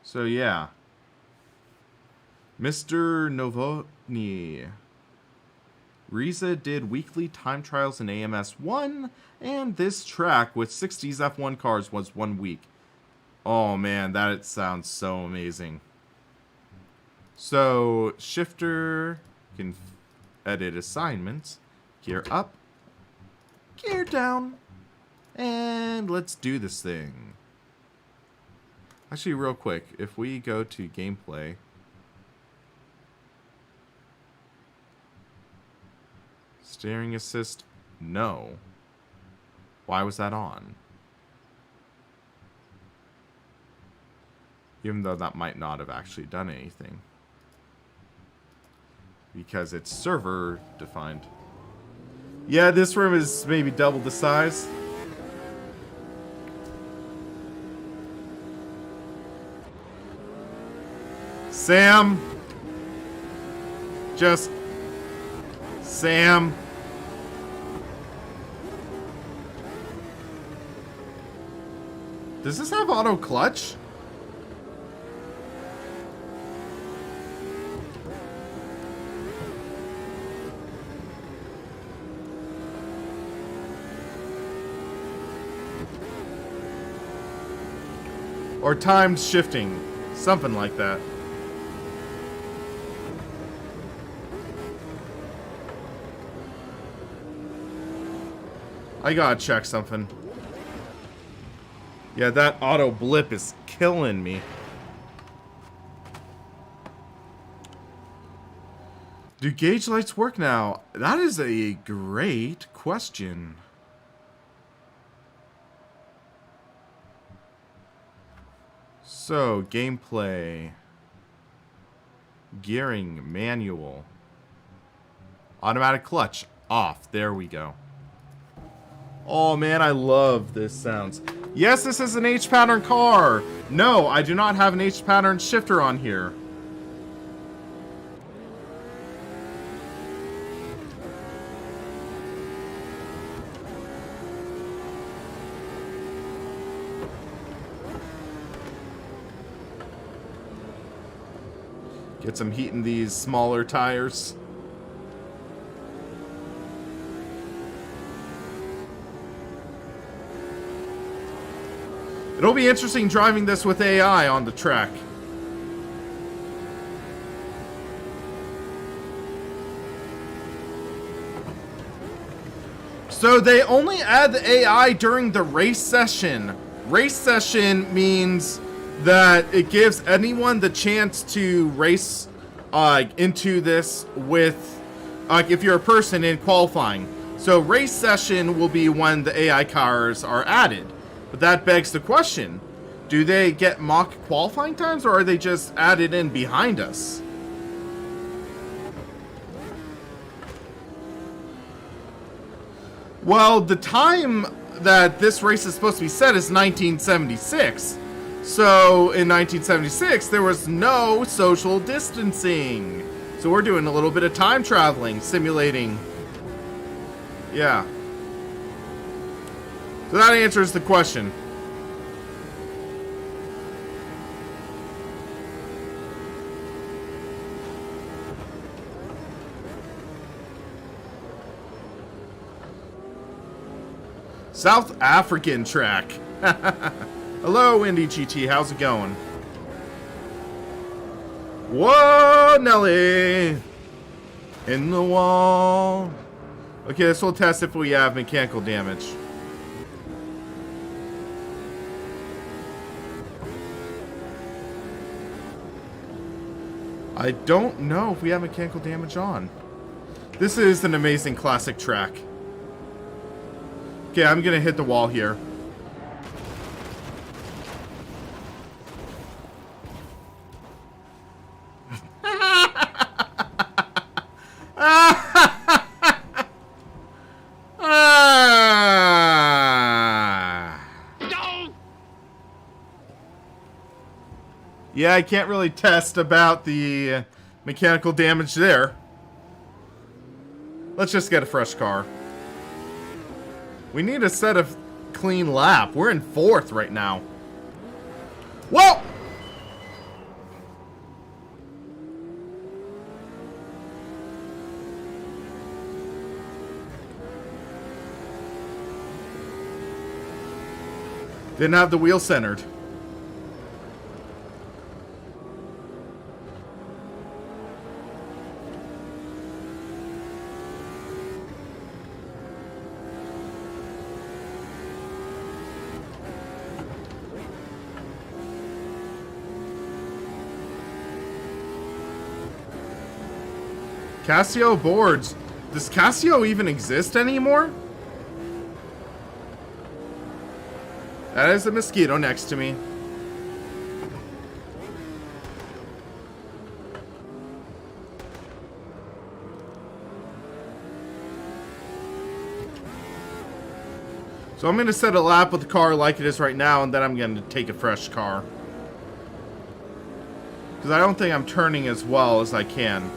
Speaker 1: so yeah. Mr. Novotny. Reiza did weekly time trials in AMS1, and this track with 60s F1 cars was 1 week. Oh man, that sounds so amazing. So, shifter can edit assignments, gear up, gear down, and let's do this thing. Actually, real quick, if we go to gameplay, steering assist, no. Why was that on? Even though that might not have actually done anything. Because it's server defined. Yeah, this room is maybe double the size. Sam. Just. Sam. Does this have auto clutch? Or time shifting. Something like that. I gotta check something. Yeah, that auto blip is killing me. Do gauge lights work now? That is a great question. So, gameplay. Gearing, manual. Automatic clutch, off. There we go. Oh man, I love this sounds. Yes, this is an H-pattern car. No, I do not have an H-pattern shifter on here. Get some heat in these smaller tires. It'll be interesting driving this with AI on the track. So they only add the AI during the race session. Race session means that it gives anyone the chance to race into this with, if you're a person in qualifying. So race session will be when the AI cars are added. But that begs the question, do they get mock qualifying times or are they just added in behind us? Well, the time that this race is supposed to be set is 1976. So in 1976, there was no social distancing. So we're doing a little bit of time traveling, simulating. Yeah. So that answers the question. South African track. Hello, Indy GT. How's it going? Whoa, Nelly. In the wall. Okay, this will test if we have mechanical damage. I don't know if we have mechanical damage on. This is an amazing classic track. Okay, I'm gonna hit the wall here. Yeah, I can't really test about the mechanical damage there. Let's just get a fresh car. We need a set of clean lap. We're in 4th right now. Whoa! Didn't have the wheel centered. Casio boards. Does Casio even exist anymore? That is a mosquito next to me. So I'm going to set a lap with the car like it is right now, and then I'm going to take a fresh car. Because I don't think I'm turning as well as I can.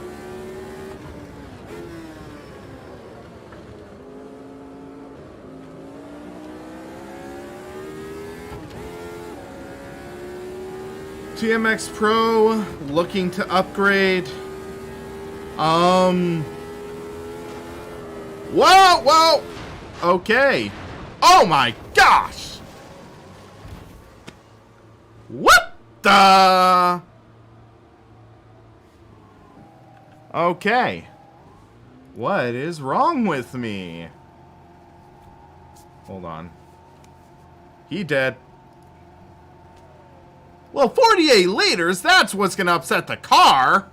Speaker 1: TMX Pro looking to upgrade. Whoa! Okay. Oh my gosh! What the? Okay. What is wrong with me? Hold on. He dead. Well, 48 liters, that's what's gonna upset the car.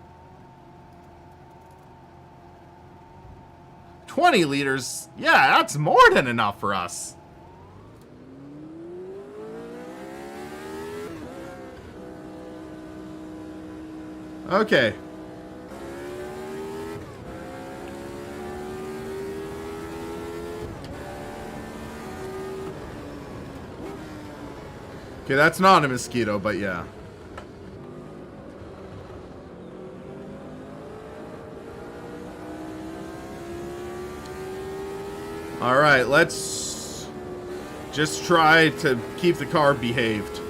Speaker 1: 20 liters, yeah, that's more than enough for us. Okay. Okay, that's not a mosquito, but yeah. Alright, let's just try to keep the car behaved.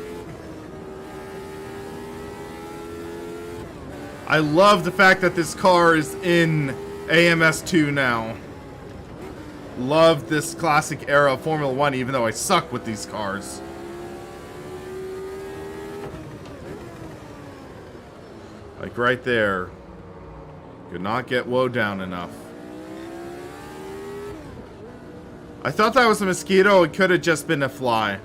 Speaker 1: I love the fact that this car is in AMS2 now. Love this classic era of Formula 1, even though I suck with these cars. Like right there. Could not get woe down enough. I thought that was a mosquito. It could have just been a fly.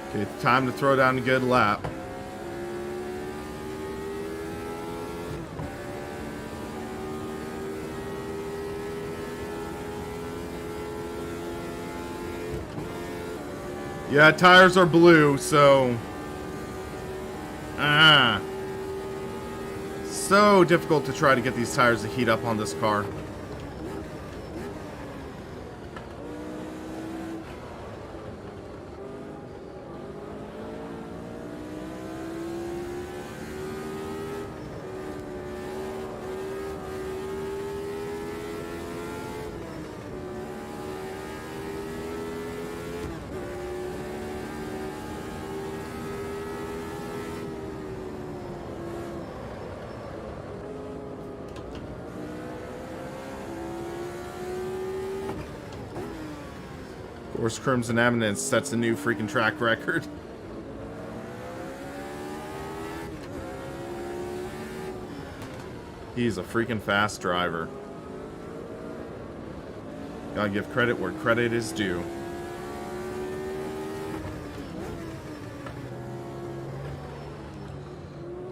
Speaker 1: Okay, time to throw down a good lap. Yeah, tires are blue, so... So difficult to try to get these tires to heat up on this car. Of course, Crimson Eminence sets a new freaking track record. He's a freaking fast driver. Gotta give credit where credit is due.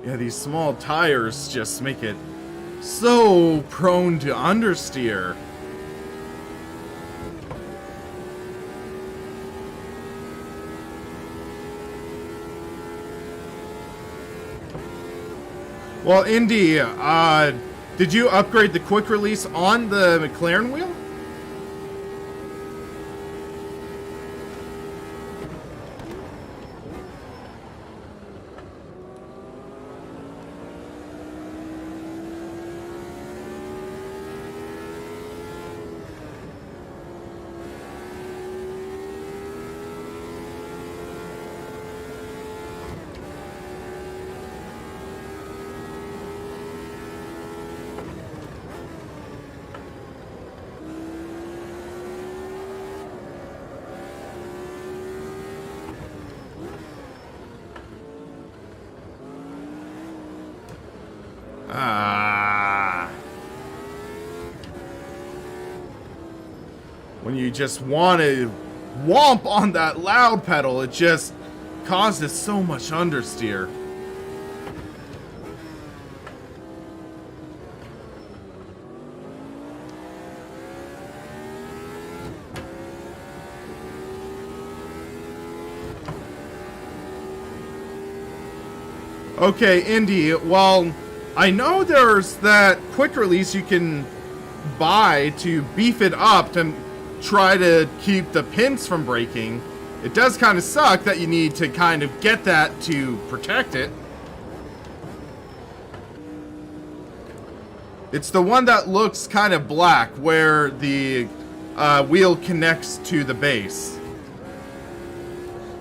Speaker 1: Yeah, these small tires just make it so prone to understeer. Well, Indy, did you upgrade the quick release on the McLaren wheel? When you just want to whomp on that loud pedal, it just causes so much understeer. Okay, Indy, well, I know there's that quick release you can buy to beef it up to try to keep the pins from breaking. It does kind of suck that you need to kind of get that to protect it. It's the one that looks kind of black where the wheel connects to the base.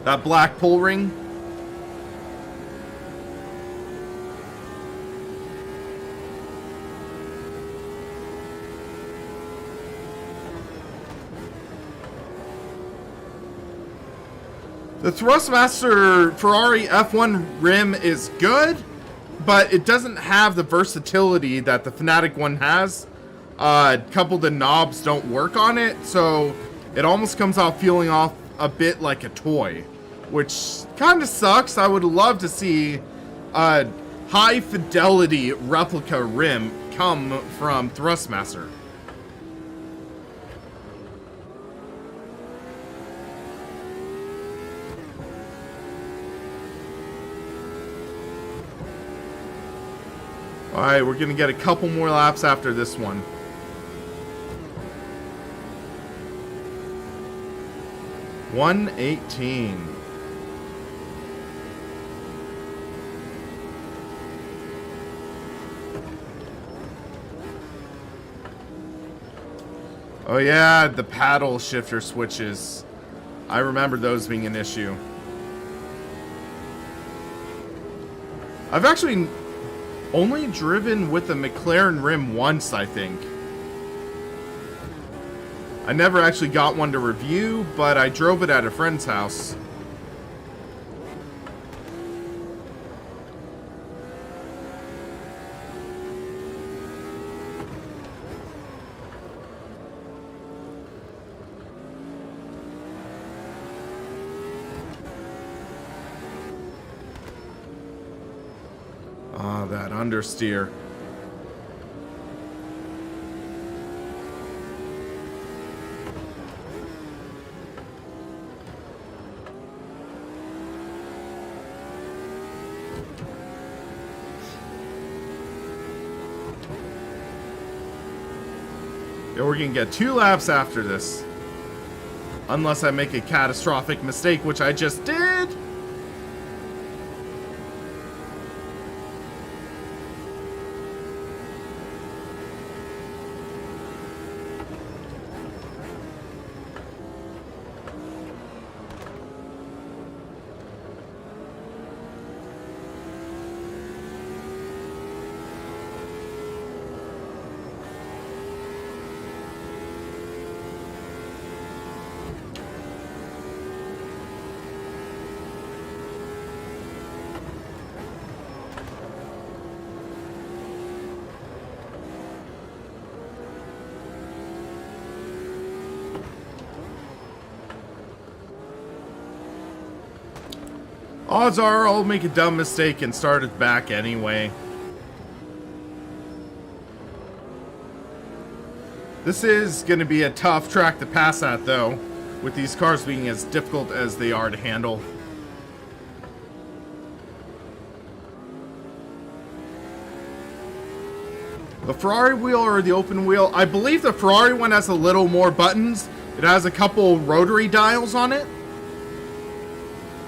Speaker 1: That black pull ring. The Thrustmaster Ferrari F1 rim is good, but it doesn't have the versatility that the Fanatic one has. A couple of the knobs don't work on it, so it almost comes out feeling off a bit like a toy, which kind of sucks. I would love to see a high fidelity replica rim come from Thrustmaster. Alright, we're going to get a couple more laps after this one. $118. Oh yeah, the paddle shifter switches. I remember those being an issue. I've actually only driven with the Mclaren rim once, I think. I never actually got one to review, but I drove it at a friend's house. Ah, that understeer. Yeah, we're gonna get 2 laps after this. Unless I make a catastrophic mistake, which I just did. Odds are I'll make a dumb mistake and start it back anyway. This is going to be a tough track to pass at, though, with these cars being as difficult as they are to handle. The Ferrari wheel or the open wheel? I believe the Ferrari one has a little more buttons. It has a couple rotary dials on it,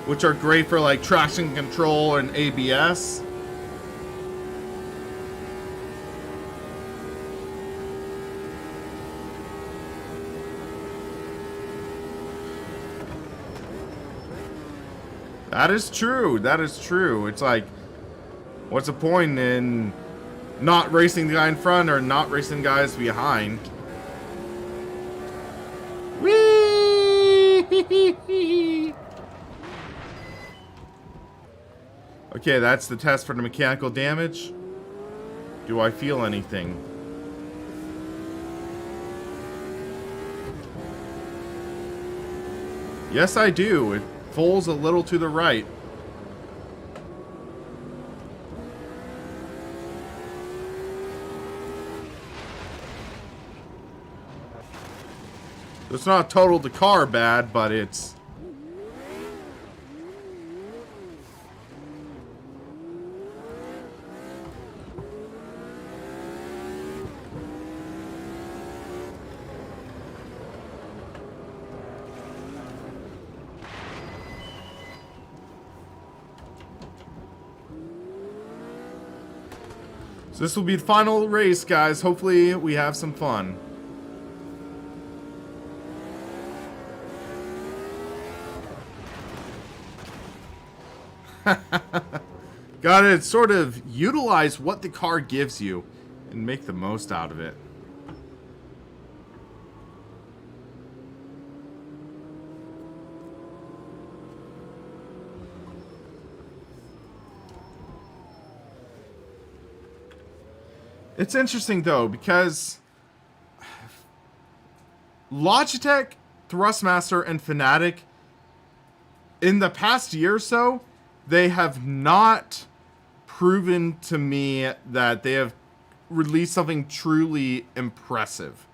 Speaker 1: which are great for like traction control and ABS. That is true. That is true. It's like, what's the point in not racing the guy in front or not racing guys behind? Whee! Okay, that's the test for the mechanical damage. Do I feel anything? Yes, I do. It falls a little to the right. It's not total the car bad, but it's... So this will be the final race, guys. Hopefully we have some fun. Gotta sort of utilize what the car gives you and make the most out of it. It's interesting though, because Logitech, Thrustmaster, and Fnatic, in the past year or so, they have not proven to me that they have released something truly impressive.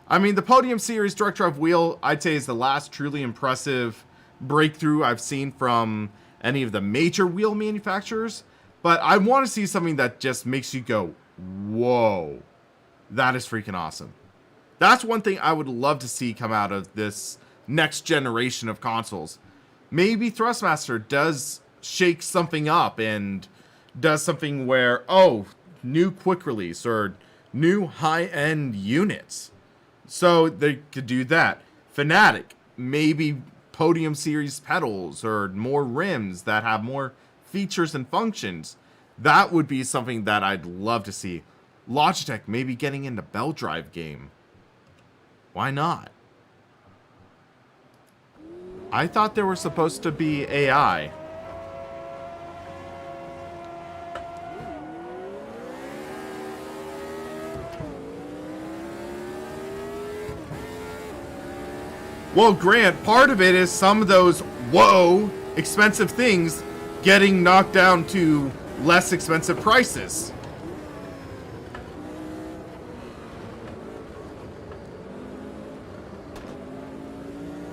Speaker 1: I mean, the Podium Series Direct Drive wheel, I'd say, is the last truly impressive breakthrough I've seen from any of the major wheel manufacturers. But I want to see something that just makes you go, whoa, that is freaking awesome. That's one thing I would love to see come out of this next generation of consoles. Maybe Thrustmaster does shake something up and does something where, oh, new quick release or new high-end units. So they could do that. Fnatic, maybe Podium Series pedals or more rims that have more features and functions. That would be something that I'd love to see. Logitech maybe getting into belt drive game. Why not? I thought there were supposed to be AI. Well, Grant, part of it is some of those, whoa, expensive things getting knocked down to less expensive prices.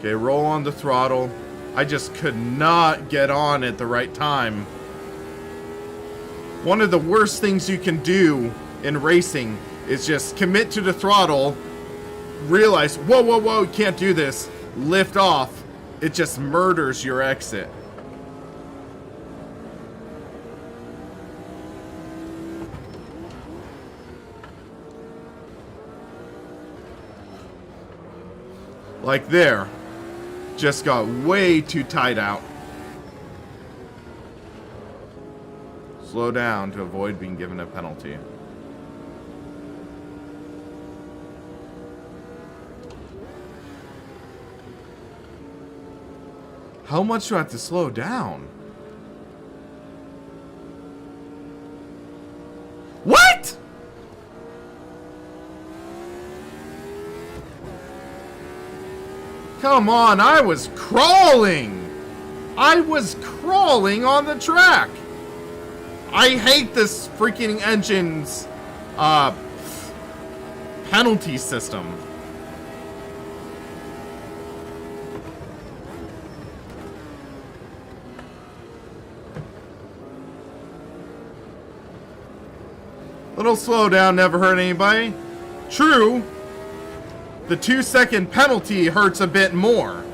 Speaker 1: Okay, roll on the throttle. I just could not get on at the right time. One of the worst things you can do in racing is just commit to the throttle, realize, whoa, whoa, whoa, you can't do this, lift off. It just murders your exit. Like there. Just got way too tight out. Slow down to avoid being given a penalty. How much do I have to slow down? What? Come on, I was crawling! I was crawling on the track! I hate this freaking engine's penalty system. Little slowdown never hurt anybody. True. The 2-second penalty hurts a bit more.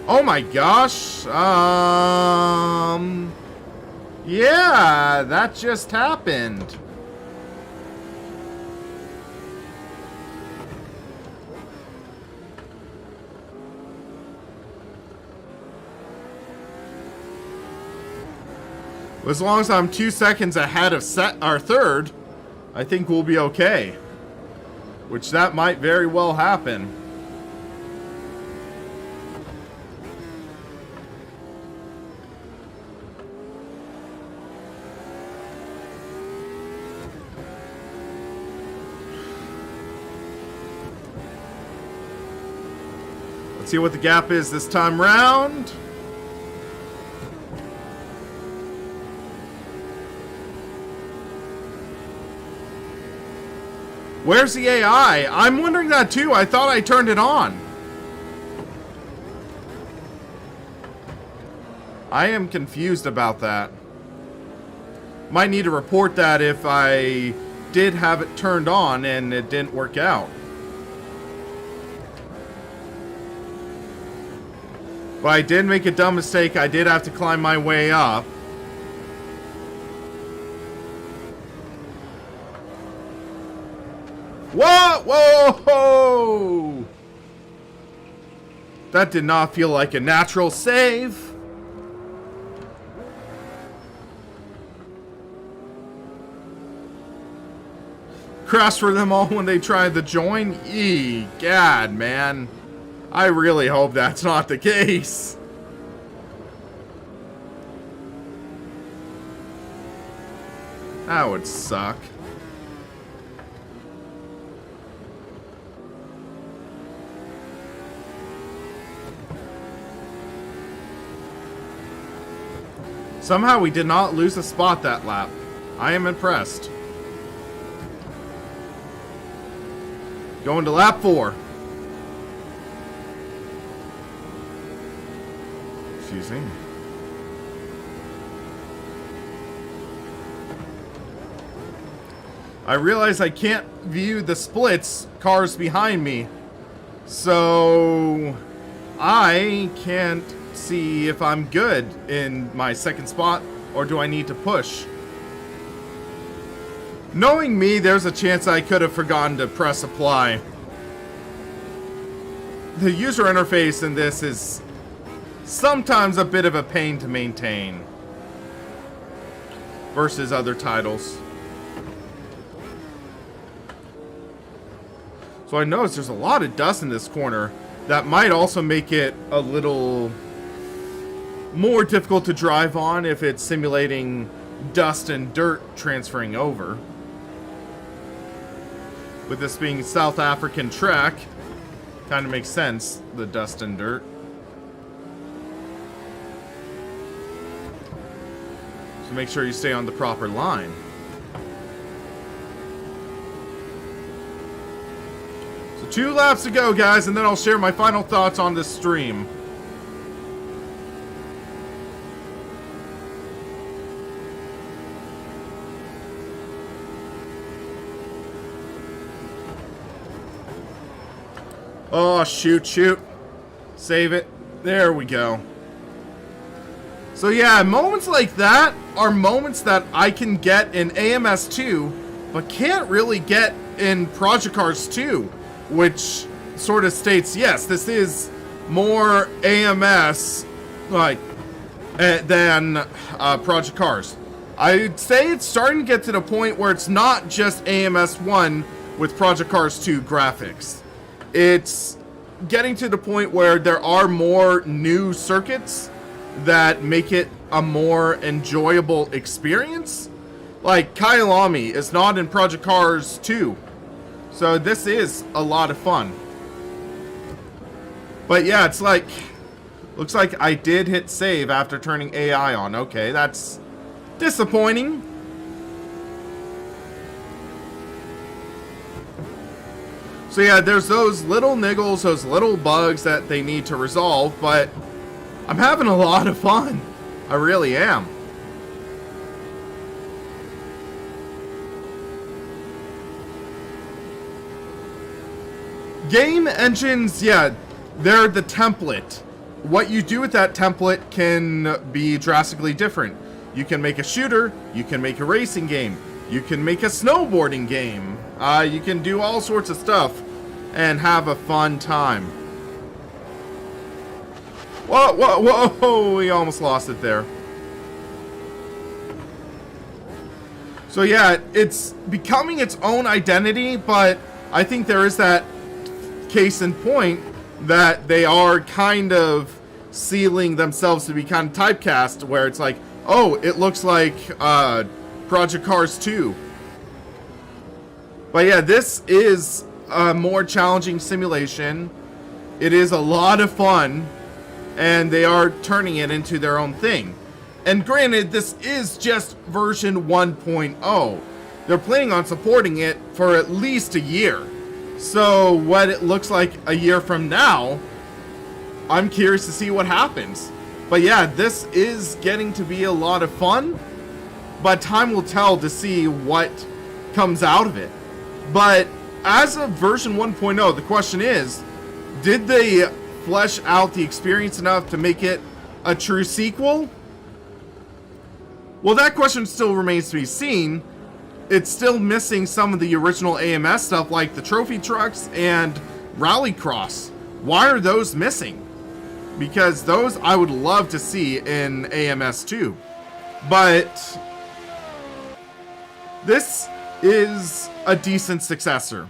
Speaker 1: Oh my gosh. Yeah, that just happened. As long as I'm 2 seconds ahead of third, I think we'll be okay. Which that might very well happen. Let's see what the gap is this time round. Where's the AI? I'm wondering that too. I thought I turned it on. I am confused about that. Might need to report that if I did have it turned on and it didn't work out. But I did make a dumb mistake. I did have to climb my way up. Whoa! Whoa! That did not feel like a natural save. Crash for them all when they tried to join? Egad, man. I really hope that's not the case. That would suck. Somehow we did not lose a spot that lap. I am impressed. Going to lap 4. Excuse me. I realize I can't view the splits cars behind me, so I can't see if I'm good in my second spot or do I need to push. Knowing me, there's a chance I could have forgotten to press apply. The user interface in this is sometimes a bit of a pain to maintain versus other titles. So I noticed there's a lot of dust in this corner that might also make it a little more difficult to drive on if it's simulating dust and dirt transferring over. With this being South African track, kind of makes sense, the dust and dirt. So make sure you stay on the proper line. So 2 laps to go, guys, and then I'll share my final thoughts on this stream. Oh, shoot. Save it. There we go. So yeah, moments like that are moments that I can get in AMS2, but can't really get in Project Cars 2, which sort of states, yes, this is more AMS like than Project Cars. I'd say it's starting to get to the point where it's not just AMS1 with Project Cars 2 graphics. It's getting to the point where there are more new circuits that make it a more enjoyable experience. Like Kyalami is not in Project Cars 2, so this is a lot of fun. But yeah, it's like, looks like I did hit save after turning AI on. Okay, that's disappointing. So yeah, there's those little niggles, those little bugs that they need to resolve, but I'm having a lot of fun. I really am. Game engines, yeah, they're the template. What you do with that template can be drastically different. You can make a shooter, you can make a racing game, you can make a snowboarding game. You can do all sorts of stuff and have a fun time. Whoa, we almost lost it there. So yeah, it's becoming its own identity, but I think there is that case in point that they are kind of sealing themselves to be kind of typecast, where it's like, oh, it looks like Project Cars 2. But yeah, this is a more challenging simulation. It is a lot of fun, and they are turning it into their own thing. And granted, this is just version 1.0. They're planning on supporting it for at least a year. So what it looks like a year from now, I'm curious to see what happens. But yeah, this is getting to be a lot of fun, but time will tell to see what comes out of it. But as of version 1.0, the question is, did they flesh out the experience enough to make it a true sequel? Well, that question still remains to be seen. It's still missing some of the original AMS stuff like the trophy trucks and Rallycross. Why are those missing? Because those I would love to see in AMS 2. But this is a decent successor.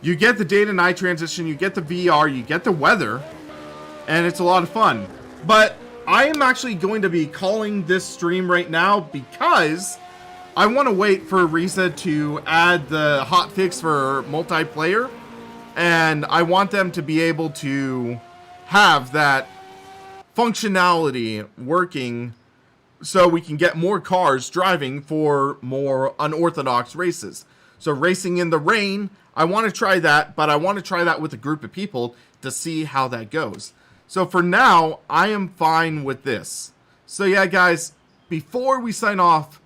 Speaker 1: You get the day to night transition, you get the VR, you get the weather, and it's a lot of fun. But I am actually going to be calling this stream right now because I want to wait for Reiza to add the hotfix for multiplayer, and I want them to be able to have that functionality working so we can get more cars driving for more unorthodox races. So racing in the rain, I want to try that, but I want to try that with a group of people to see how that goes. So for now, I am fine with this. So yeah, guys, before we sign off,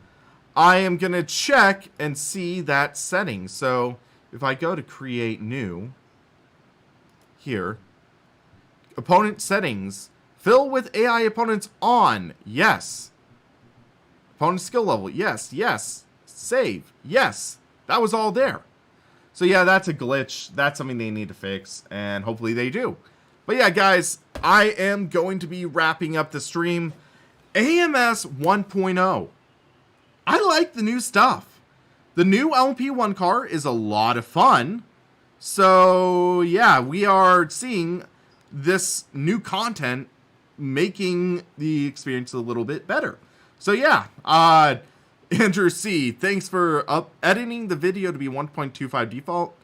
Speaker 1: I am going to check and see that setting. So if I go to create new, here, opponent settings, fill with AI opponents on, yes. Opponent skill level, yes, yes. Save, yes. That was all there. So yeah, that's a glitch. That's something they need to fix, and hopefully they do. But yeah, guys, I am going to be wrapping up the stream. AMS 1.0. I like the new stuff. The new LMP1 car is a lot of fun. So yeah, we are seeing this new content making the experience a little bit better. So yeah, Andrew C, thanks for editing the video to be 1.25 default.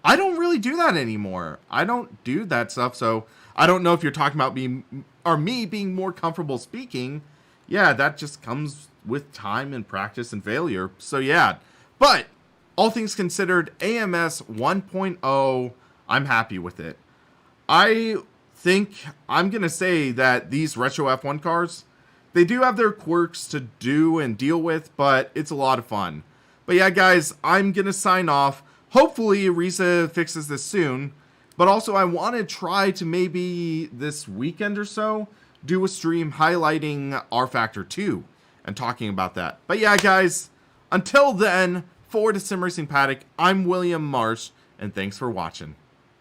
Speaker 1: I don't really do that anymore. I don't do that stuff, so I don't know if you're talking about me being more comfortable speaking. Yeah, that just comes with time and practice and failure. So yeah, but all things considered, AMS 1.0, I'm happy with it. I think I'm going to say that these retro F1 cars, they do have their quirks to do and deal with, but it's a lot of fun. But yeah, guys, I'm going to sign off. Hopefully, Reiza fixes this soon. But also, I want to try to maybe this weekend or so do a stream highlighting R Factor 2 and talking about that. But yeah, guys, until then, for the Sim Racing Paddock, I'm William Marsh, and thanks for watching.